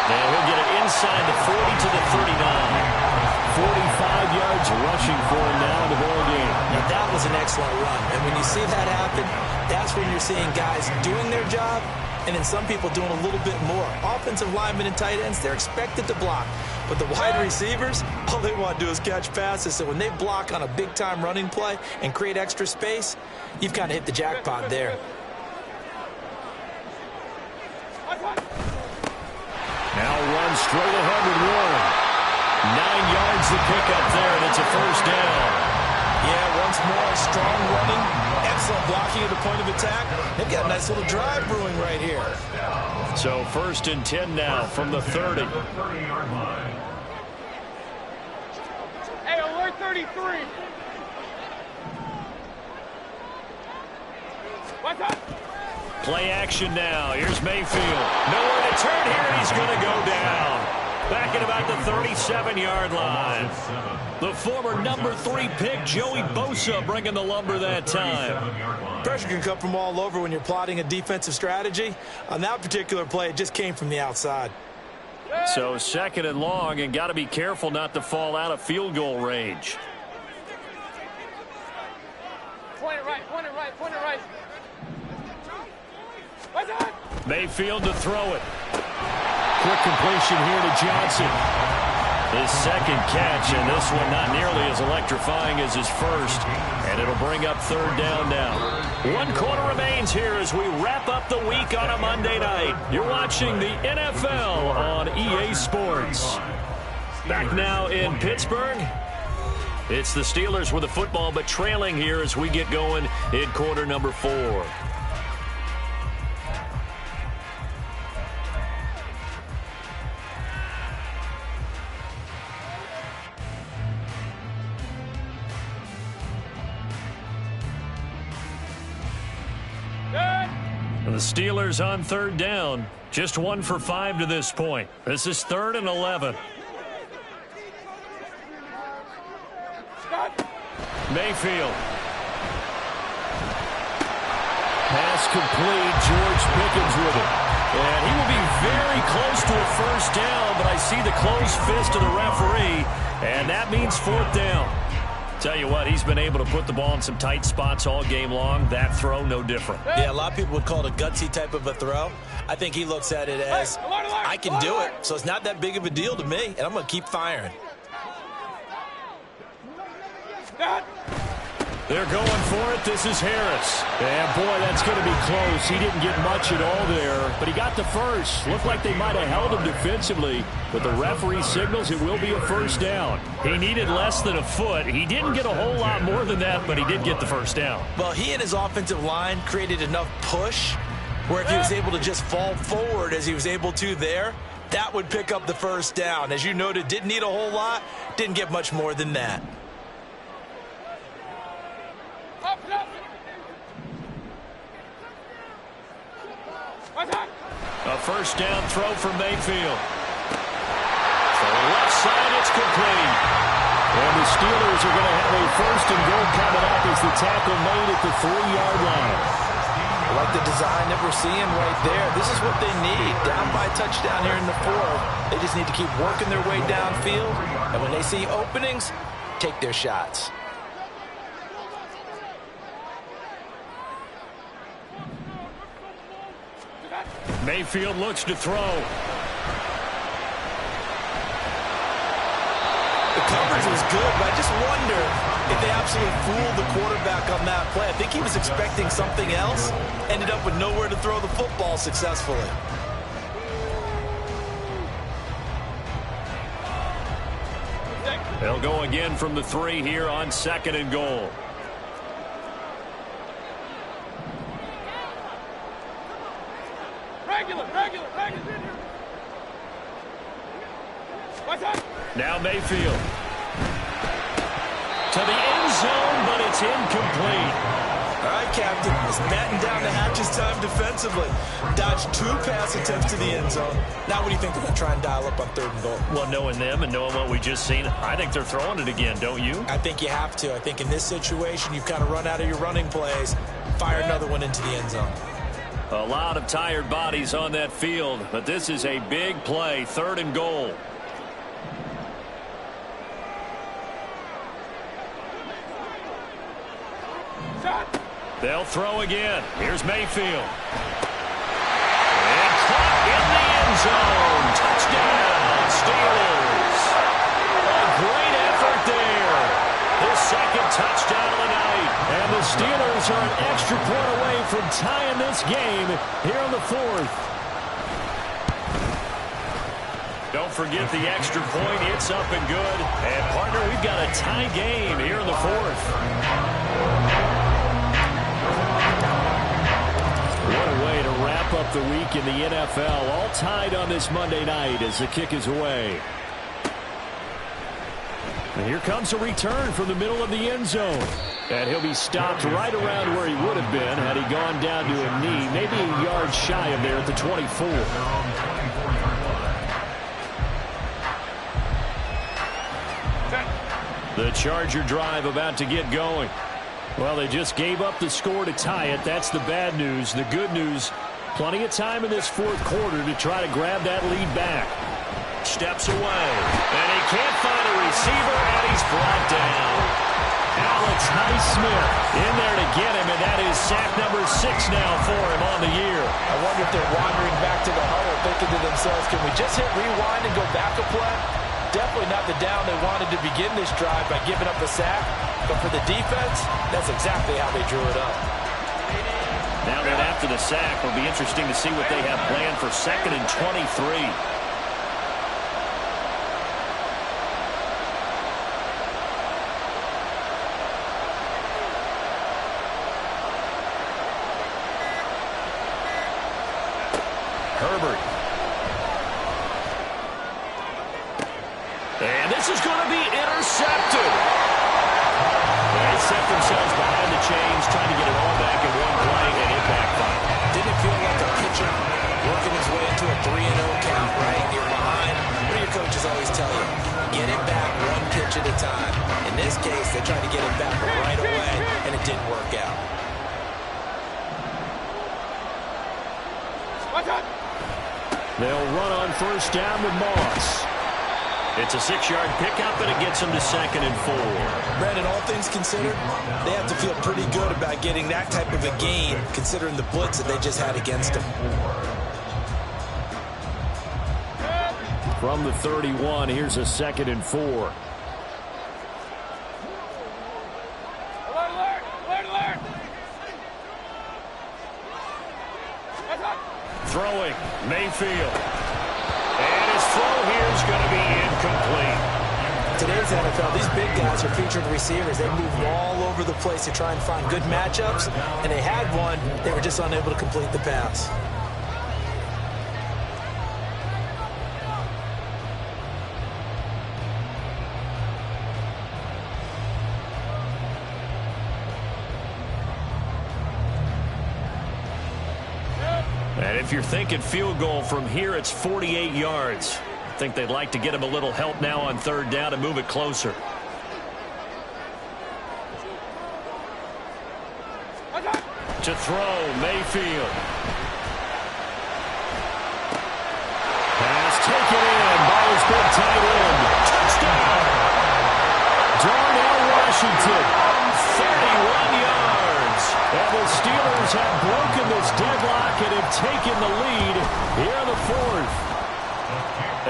And he'll get it inside the 40 to the 39. 45 yards rushing for him now in the ball game.
Now that was an excellent run, and when you see that happen, that's when you're seeing guys doing their job and then some people doing a little bit more. Offensive linemen and tight ends, they're expected to block, but the wide receivers, all they want to do is catch passes. So when they block on a big-time running play and create extra space, you've kind of hit the jackpot there.
Now run straight ahead with Warren. 9 yards to pick up there, and it's a first down.
Yeah, once more, strong running, excellent blocking at the point of attack. They've got a nice little drive brewing right here.
So first and 10 now from the 30.
Hey, alert 33. What's up?
Play action now. Here's Mayfield. Nowhere to turn here, and he's going to go down. Back at about the 37-yard line. The former number 3 pick, Joey Bosa, bringing the lumber that time.
Pressure can come from all over when you're plotting a defensive strategy. On that particular play, it just came from the outside.
So second and long, and got to be careful not to fall out of field goal range.
Point it right, point it right, point it right. What's up?
Mayfield to throw it. Quick completion here to Johnson. His second catch, and this one not nearly as electrifying as his first. And it'll bring up third down now. 1 quarter remains here as we wrap up the week on a Monday night. You're watching the NFL on EA Sports. Back now in Pittsburgh. It's the Steelers with the football, but trailing here as we get going in quarter number 4. The Steelers on third down. Just 1 for 5 to this point. This is 3rd and 11. Mayfield. Pass complete. George Pickens with it. And he will be very close to a first down, but I see the closed fist of the referee, and that means 4th down. Tell you what, he's been able to put the ball in some tight spots all game long. That throw, no different.
Yeah, a lot of people would call it a gutsy type of a throw. I think he looks at it as, I can do it, so it's not that big of a deal to me, and I'm going to keep firing.
They're going for it. This is Harris. And, boy, that's going to be close. He didn't get much at all there, but he got the first. Looked like they might have held him defensively, but the referee signals it will be a first down. He needed less than a foot. He didn't get a whole lot more than that, but he did get the first down.
Well, he and his offensive line created enough push where if he was able to just fall forward as he was able to there, that would pick up the first down. As you noted, didn't need a whole lot, didn't get much more than that.
A first down throw for Mayfield. To the left side, it's complete. And the Steelers are going to have a first and goal coming up as the tackle made at the 3-yard line.
I like the design that we're seeing right there. This is what they need. Down by a touchdown here in the fourth. They just need to keep working their way downfield. And when they see openings, take their shots.
Mayfield looks to throw.
The coverage was good, but I just wonder if they absolutely fooled the quarterback on that play. I think he was expecting something else, ended up with nowhere to throw the football successfully.
They'll go again from the 3 here on 2nd and goal.
Regular. What's up?
Now Mayfield. To the end zone, but it's incomplete.
All right, Captain. It's batting down the hatches time defensively. Dodged 2 pass attempts to the end zone. Now what do you think they're going to try and dial up on 3rd and goal?
Well, knowing them and knowing what we just seen, I think they're throwing it again, don't you?
I think you have to. I think in this situation, you've kind of run out of your running plays. Fire another one into the end zone.
A lot of tired bodies on that field, but this is a big play, 3rd and goal. They'll throw again. Here's Mayfield. And caught in the end zone. Touchdown, Steelers. A great effort there. His 2nd touchdown of the night. And the Steelers are an extra point away from tying this game here in the 4th. Don't forget the extra point. It's up and good. And, partner, we've got a tie game here in the 4th. What a way to wrap up the week in the NFL. All tied on this Monday night as the kick is away. And here comes a return from the middle of the end zone. And he'll be stopped right around where he would have been had he gone down to a knee, maybe a yard shy of there at the 24. The Charger drive about to get going. Well, they just gave up the score to tie it. That's the bad news. The good news, plenty of time in this 4th quarter to try to grab that lead back. Steps away, and he can't find a receiver, and he's brought down. Alex Highsmith in there to get him, and that is sack number 6 now for him on the year.
I wonder if they're wandering back to the huddle thinking to themselves, can we just hit rewind and go back a play? Definitely not the down they wanted to begin this drive by giving up a sack. But for the defense, that's exactly how they drew it up.
Now that after the sack, it'll be interesting to see what they have planned for 2nd and 23. Herbert. And this is going to be intercepted. They set themselves behind the chains, trying to get it all back in one play, and it backfired.
Didn't it feel like a pitcher working his way into a 3-0 count, right? You're behind. What do your coaches always tell you? Get it back 1 pitch at a time. In this case, they tried to get it back right away, and it didn't work out.
They'll run on 1st down with Moss. It's a 6-yard pickup, and it gets them to 2nd and 4.
Brandon, all things considered, they have to feel pretty good about getting that type of a gain, considering the blitz that they just had against them.
From the 31, here's a 2nd and 4.
Alert!
Throwing, Mayfield. And his throw here is going to be incomplete.
Today's NFL, these big guys are featured receivers. They move all over the place to try and find good matchups, and they had one. They were just unable to complete the pass.
And if you're thinking field goal from here, it's 48 yards. I think they'd like to get him a little help now on 3rd down and move it closer. To throw, Mayfield. Pass taken in by his big tight end. Touchdown! Darnell Washington, 31 yards. And the Steelers have broken this deadlock and have taken the lead here in the fourth.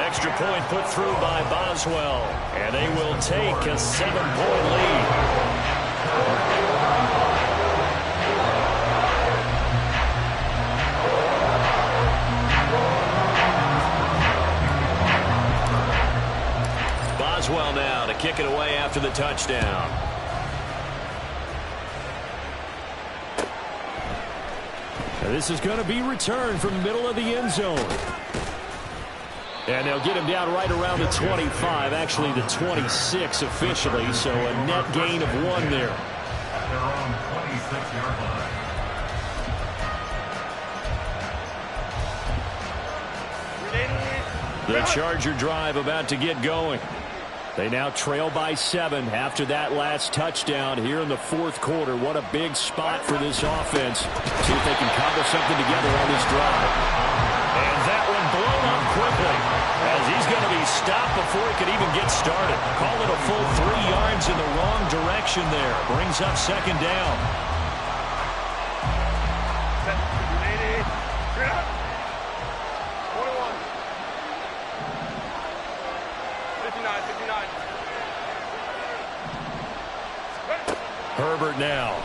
Extra point put through by Boswell. And they will take a 7-point lead. Boswell now to kick it away after the touchdown. And this is going to be returned from the middle of the end zone. And they'll get him down right around the 25, actually the 26 officially, so a net gain of 1 there.
At their own 26-yard line.
The Charger drive about to get going. They now trail by 7 after that last touchdown here in the fourth quarter. What a big spot for this offense. See if they can cobble something together on this drive. And that one blown up quickly as he's going to be stopped before he could even get started. Call it a full 3 yards in the wrong direction there. Brings up second down. Herbert now.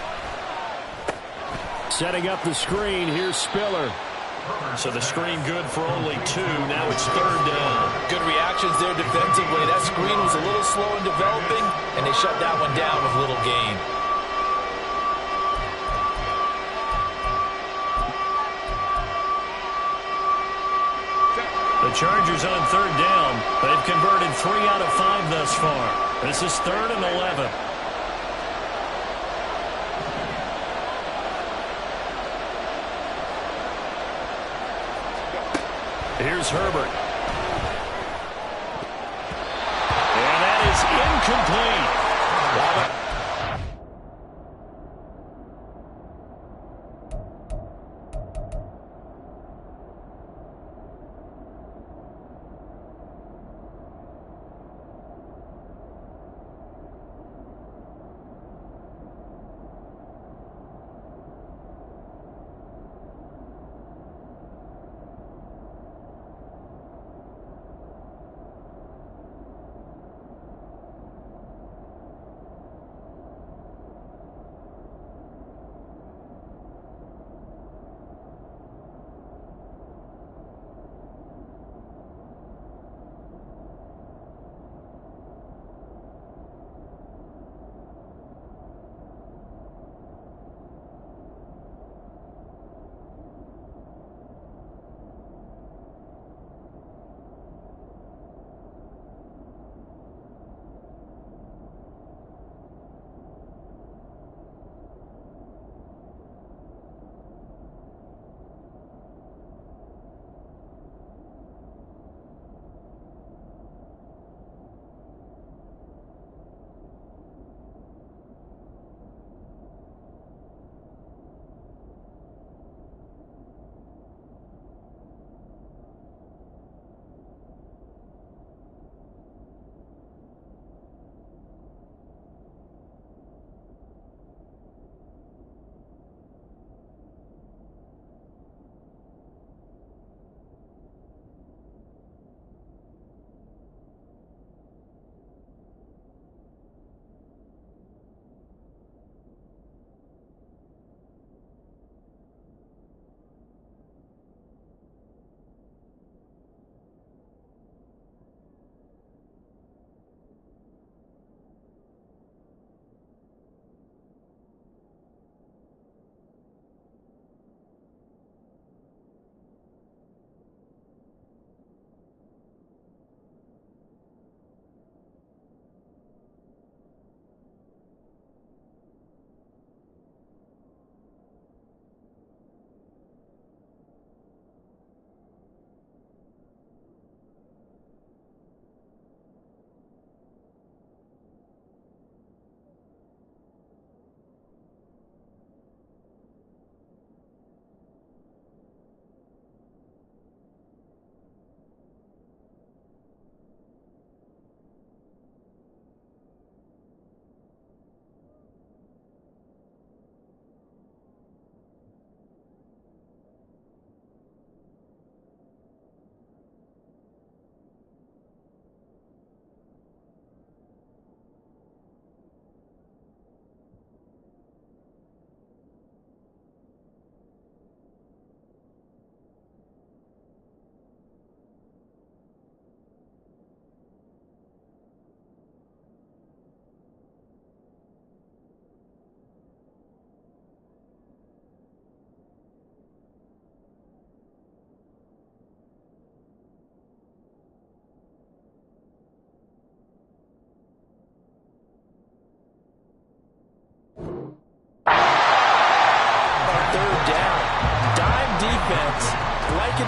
Setting up the screen. Here's Spiller. So the screen good for only 2. Now it's third down.
Good reactions there defensively. That screen was a little slow in developing, and they shut that one down with little gain.
The Chargers on third down. They've converted 3 out of 5 thus far. This is 3rd and 11. Here's Herbert. And that is incomplete.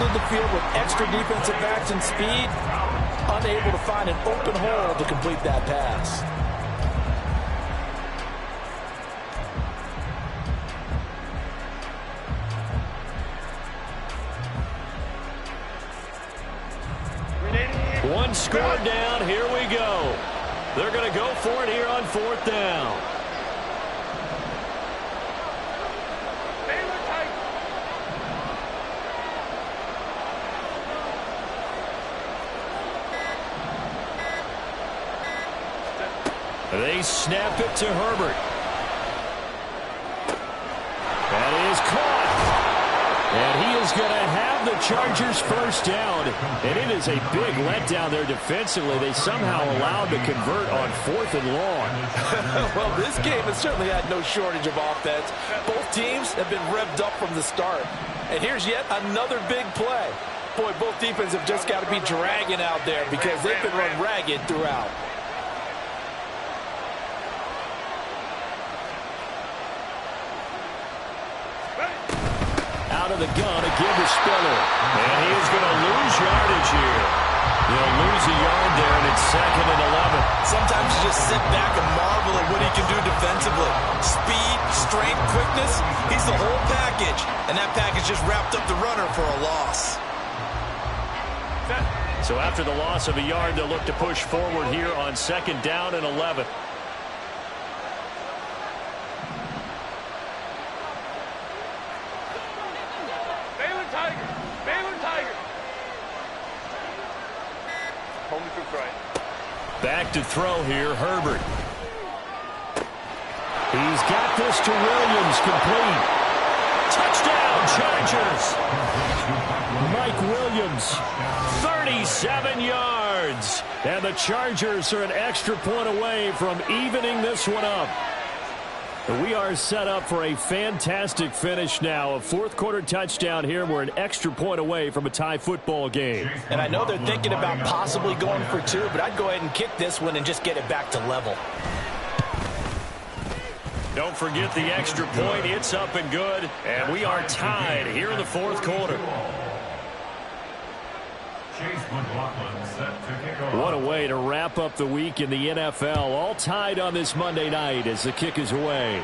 flooded the field with extra defensive backs and speed, unable to find an open hole to complete that pass.
One score down. Here we go. They're going to go for it here on 4th down. They snap it to Herbert. That is caught. And he is going to have the Chargers first down. And it is a big letdown there defensively. They somehow allowed to convert on 4th and long.
Well, this game has certainly had no shortage of offense. Both teams have been revved up from the start. And here's yet another big play. Boy, both defenses have just got to be dragging out there because they've been run ragged throughout.
Out of the gun again to Spiller. And he is going to lose yardage here. He'll lose a yard there, and it's 2nd and 11.
Sometimes you just sit back and marvel at what he can do defensively. Speed, strength, quickness, he's the whole package. And that package just wrapped up the runner for a loss.
So after the loss of a yard, they'll look to push forward here on 2nd down and 11. Back to throw here, Herbert. He's got this to Williams, complete. Touchdown, Chargers. Mike Williams, 37 yards. And the Chargers are an extra point away from evening this one up. We are set up for a fantastic finish now. A 4th quarter touchdown here. We're an extra point away from a tie football game.
And I know they're thinking about possibly going for 2, but I'd go ahead and kick this one and just get it back to level.
Don't forget the extra point. It's up and good. And we are tied here in the 4th quarter. What a way to wrap up the week in the NFL. All tied on this Monday night as the kick is away.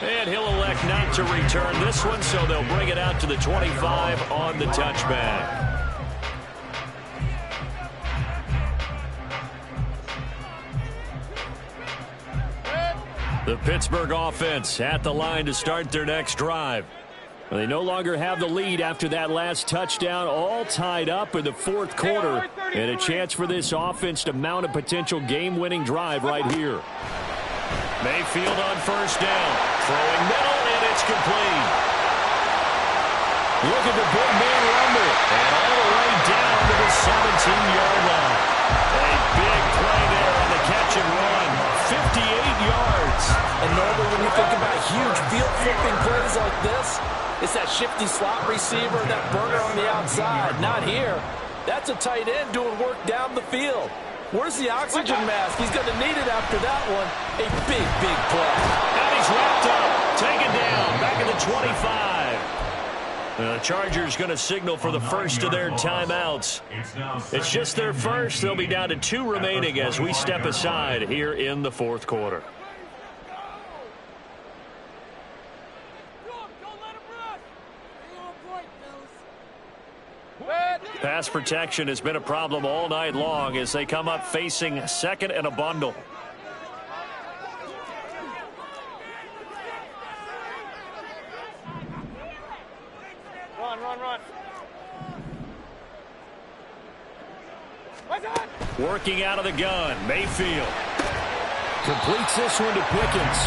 And he'll elect not to return this one, so they'll bring it out to the 25 on the touchback. The Pittsburgh offense at the line to start their next drive. They no longer have the lead after that last touchdown, all tied up in the 4th quarter, and a chance for this offense to mount a potential game-winning drive right here. Mayfield on 1st down, throwing middle, and it's complete. Look at the big man rumble, and all the way down to the 17-yard line. A big play there on the catch and run, 58 yards.
And normally when you think about huge field-flipping plays like this, it's that shifty slot receiver, that burner on the outside. Not here. That's a tight end doing work down the field. Where's the oxygen mask? He's going to need it after that one. A big, big play.
And he's wrapped up. Taken down. Back at the 25. The Chargers going to signal for the first of their timeouts. It's just their first. They'll be down to 2 remaining as we step aside here in the 4th quarter. Pass protection has been a problem all night long as they come up facing 2nd and a bundle.
Run.
Working out of the gun, Mayfield. Completes this one to Pickens.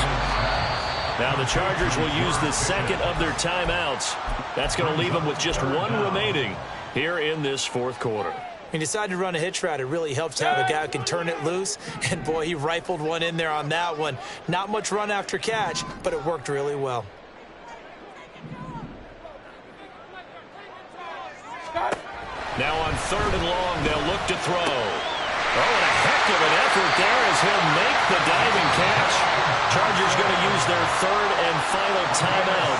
Now the Chargers will use the 2nd of their timeouts. That's going to leave them with just 1 remaining here in this 4th quarter.
He decided to run a hitch route. It really helps to have a guy who can turn it loose. And, boy, he rifled one in there on that one. Not much run after catch, but it worked really well.
Now on 3rd and long, they'll look to throw. Oh, and a heck of an effort there as he'll make the diving catch. Chargers going to use their third and final timeout.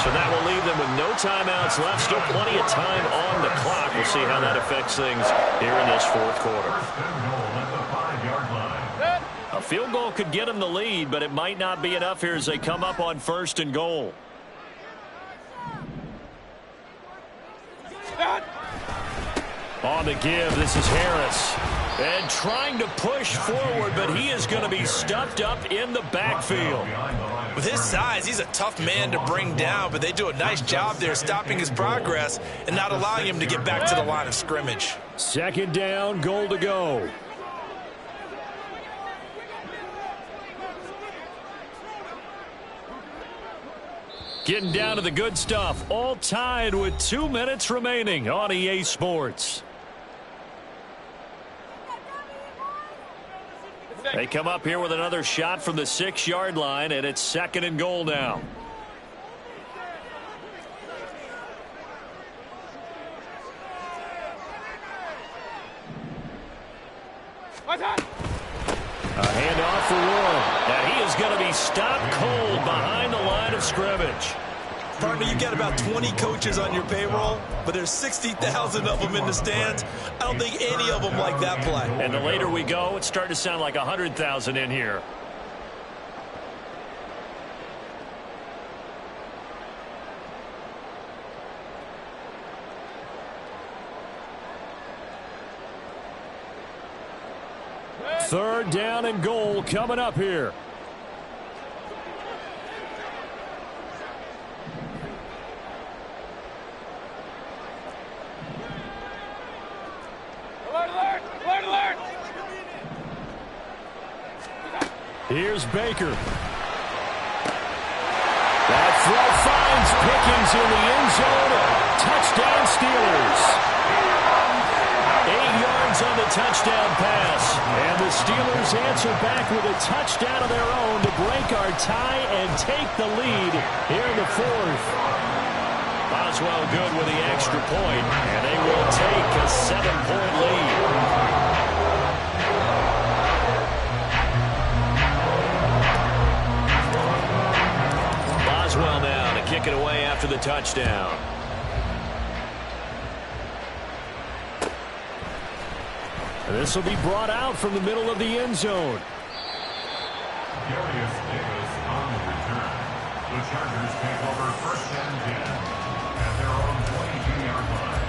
So that will leave them with no timeouts left. Still plenty of time on the clock. We'll see how that affects things here in this fourth quarter. A field goal could get them the lead, but it might not be enough here as they come up on first and goal. On the give, this is Harris. And trying to push forward, but he is going to be stuffed up in the backfield.
With his size, he's a tough man to bring down, but they do a nice job there stopping his progress and not allowing him to get back to the line of scrimmage.
Second down, goal to go. Getting down to the good stuff, all tied with 2 minutes remaining on EA Sports. They come up here with another shot from the 6-yard line, and it's second and goal now. A handoff for Warren. And he is going to be stopped cold behind the line of scrimmage.
Partner, you've got about 20 coaches on your payroll, but there's 60,000 of them in the stands. I don't think any of them like that play.
And the later we go, it's starting to sound like 100,000 in here. Third down and goal coming up here. Here's Baker. That throw finds Pickens in the end zone. Touchdown Steelers. 8 yards on the touchdown pass. And the Steelers answer back with a touchdown of their own to break our tie and take the lead here in the fourth. Boswell good with the extra point, and they will take a 7-point lead. Boswell now to kick it away after the touchdown. This will be brought out from the middle of the end zone.
Darius Davis on the return. The Chargers take over first and 10 at their own 22-yard line.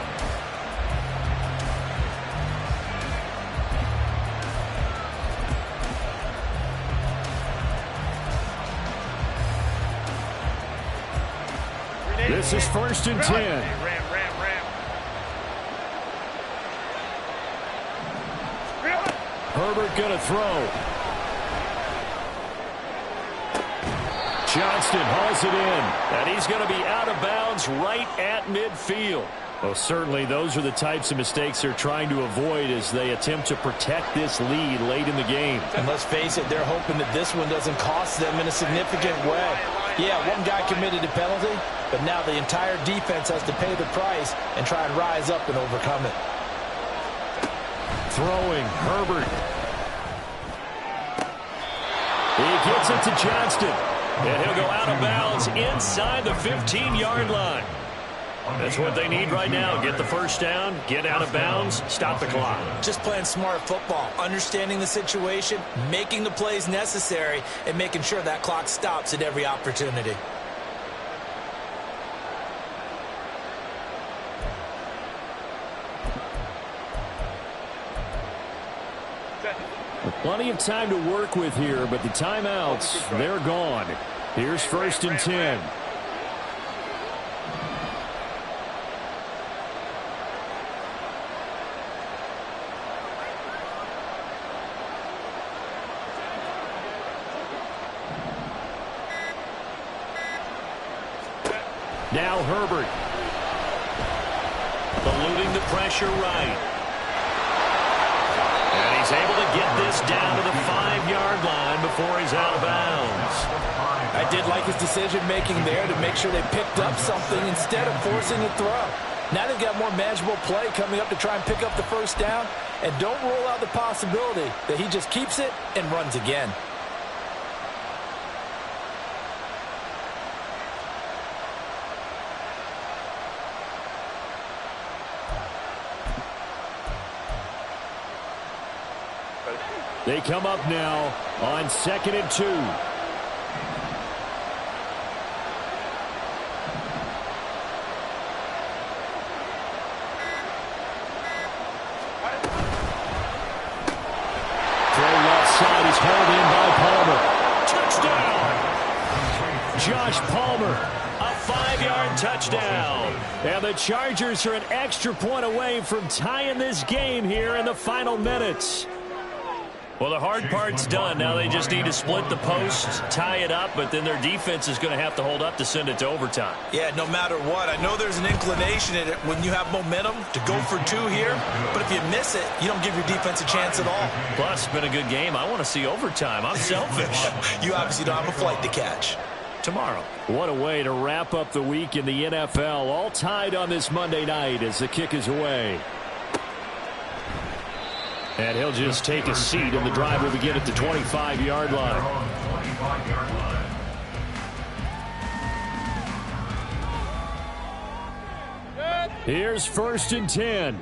This is first and 10. Herbert going to throw. Johnston hauls it in, and he's going to be out of bounds right at midfield. Well, certainly those are the types of mistakes they're trying to avoid as they attempt to protect this lead late in the game.
And let's face it, they're hoping that this one doesn't cost them in a significant way. Yeah, one guy committed a penalty, but now the entire defense has to pay the price and try and rise up and overcome it.
Throwing, Herbert. He gets it to Johnston. And he'll go out of bounds inside the 15-yard line. That's what they need right now. Get the first down, get out of bounds, stop the clock.
Just playing smart football, understanding the situation, making the plays necessary, and making sure that clock stops at every opportunity.
Plenty of time to work with here, but the timeouts, they're gone. Here's first and 10. Now Herbert. Eluding the pressure right. And he's able to get this down to the 5-yard line before he's out of bounds.
I did like his decision-making there to make sure they picked up something instead of forcing a throw. Now they've got more manageable play coming up to try and pick up the first down. And don't rule out the possibility that he just keeps it and runs again.
They come up now on 2nd and 2. Side is hauled in by Palmer. Touchdown! Josh Palmer, a 5-yard touchdown. And the Chargers are an extra point away from tying this game here in the final minutes. Well, the hard part's done. Now they just need to split the posts, tie it up, but then their defense is going to have to hold up to send it to overtime.
Yeah, no matter what. I know there's an inclination in it when you have momentum to go for 2 here, but if you miss it, you don't give your defense a chance at all.
Plus, it's been a good game. I want to see overtime. I'm selfish.
You obviously don't have a flight to catch.
Tomorrow. What a way to wrap up the week in the NFL. All tied on this Monday night as the kick is away. And he'll just take a seat, and the drive will begin at the 25-yard line. Here's 1st and 10.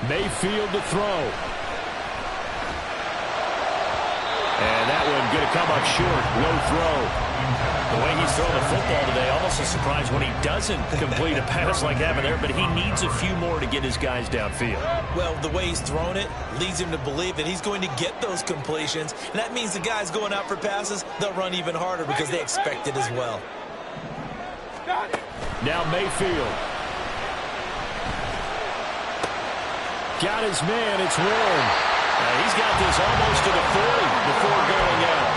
Mayfield to throw. And that one going to come up short. Low throw. The way he's throwing the football today, almost a surprise when he doesn't complete a pass like that there, but he needs a few more to get his guys downfield.
Well, the way he's thrown it leads him to believe that he's going to get those completions, and that means the guys going out for passes, they'll run even harder because they expect it as well.
Now Mayfield. Got his man, it's Warren. He's got this almost to the 40 before going out.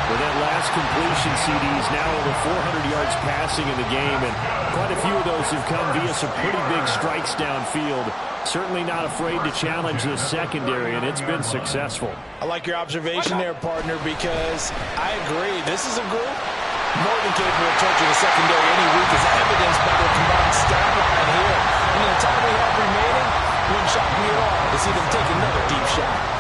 With that last completion, CD's now over 400 yards passing in the game, and quite a few of those have come via some pretty big strikes downfield. Certainly not afraid to challenge the secondary, and it's been successful.
I like your observation there, partner, because I agree. This is a group more than capable of torching the secondary any week, as evidenced by their combined stat line here. And in the time we have remaining, it wouldn't shock me at all to see them take another deep shot.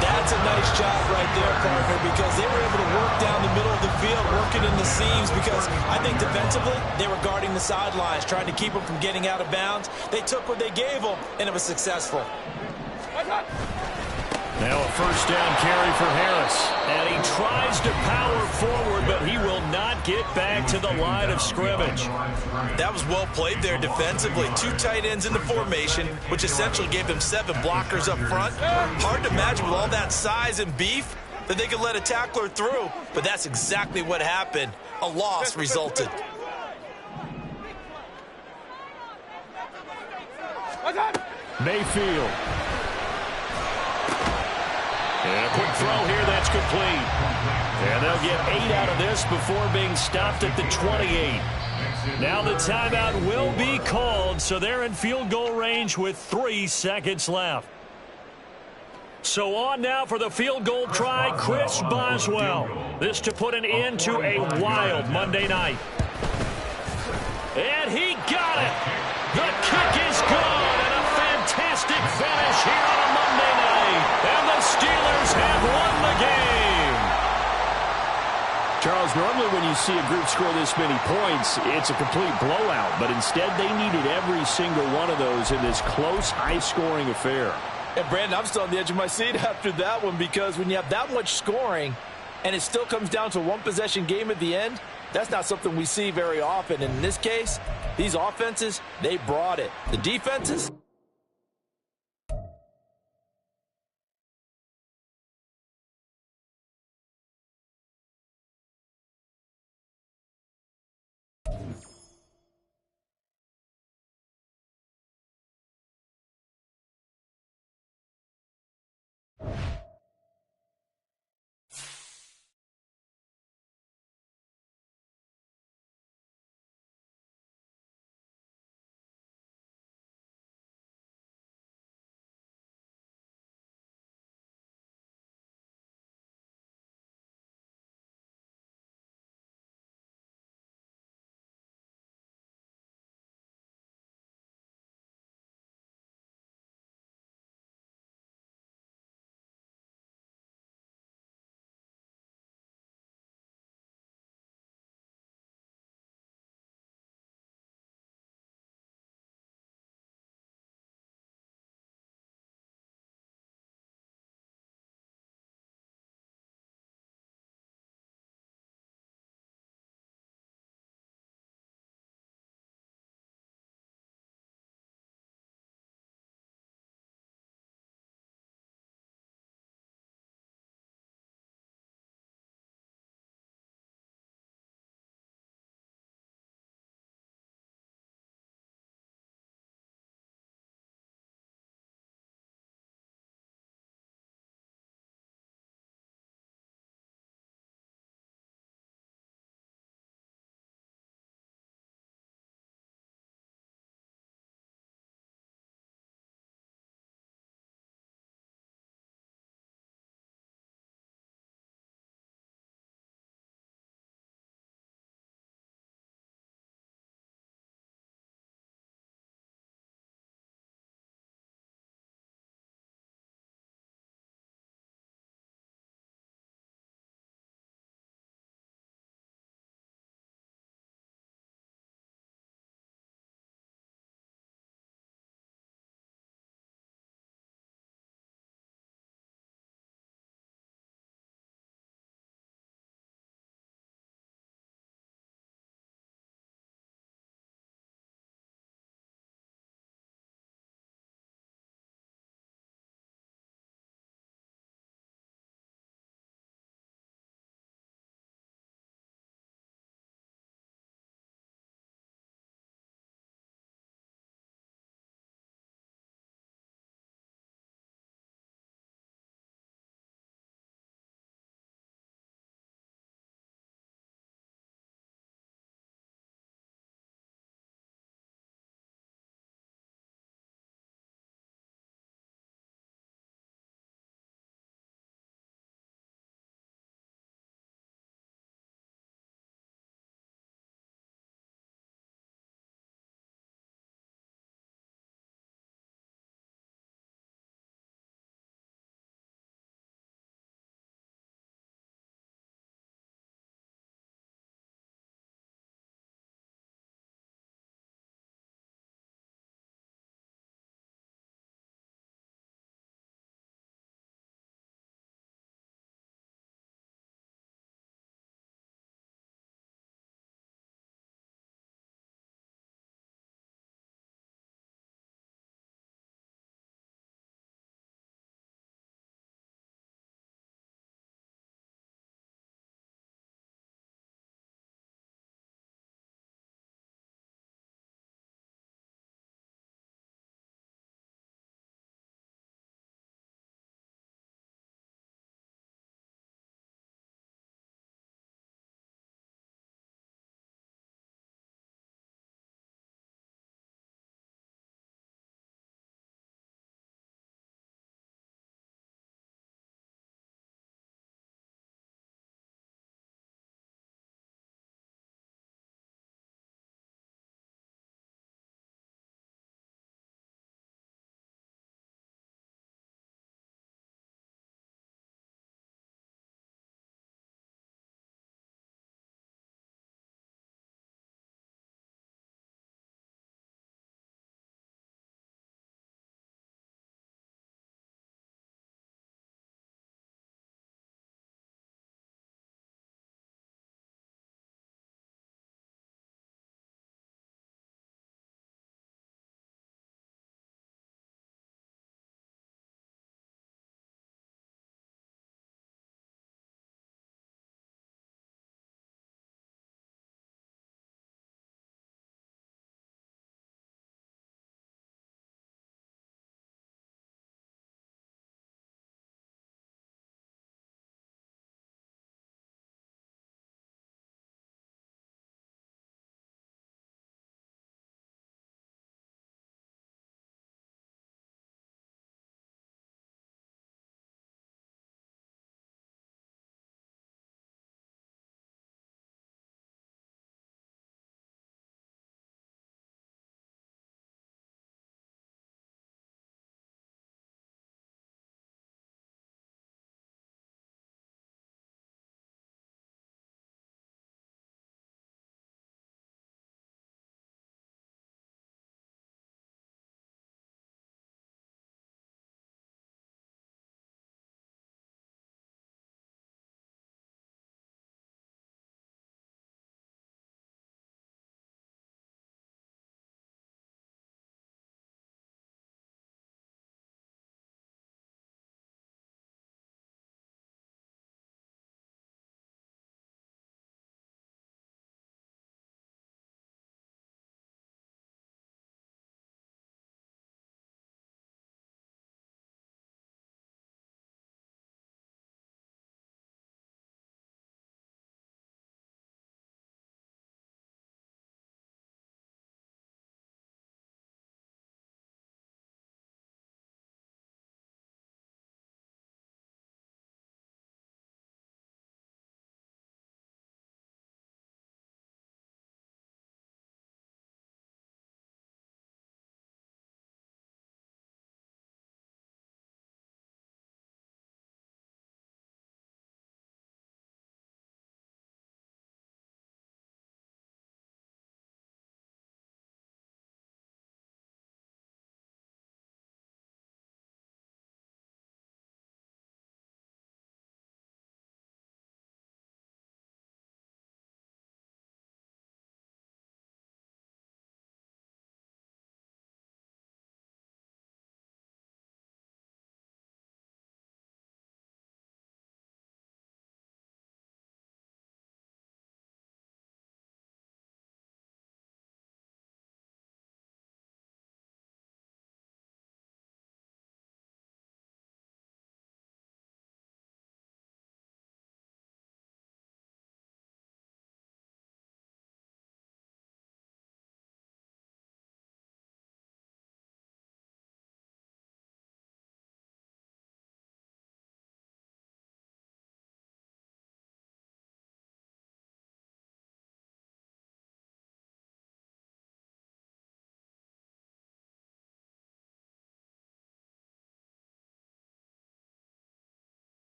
That's a nice job right there, partner, because they were able to work down the middle of the field, working in the seams, because I think defensively they were guarding the sidelines, trying to keep them from getting out of bounds. They took what they gave them, and it was successful.
Now a first down carry for Harris. And he tries to power forward, but he will not get back to the line of scrimmage.
That was well played there defensively. 2 tight ends in the formation, which essentially gave them 7 blockers up front. Hard to imagine with all that size and beef that they could let a tackler through, but that's exactly what happened. A loss resulted.
Mayfield. And a quick throw here, that's complete. And they'll get 8 out of this before being stopped at the 28. Now the timeout will be called, so they're in field goal range with 3 seconds left. So on now for the field goal try, Chris Boswell. This to put an end to a wild Monday night. And he got it. The kick is good, and a fantastic finish here on a Monday night. And the Steelers have won the game. Charles, normally when you see a group score this many points, it's a complete blowout. But instead, they needed every single one of those in this close, high-scoring affair.
And, Brandon, I'm still on the edge of my seat after that one, because when you have that much scoring and it still comes down to a one-possession game at the end, that's not something we see very often. And in this case, these offenses, they brought it. The defenses,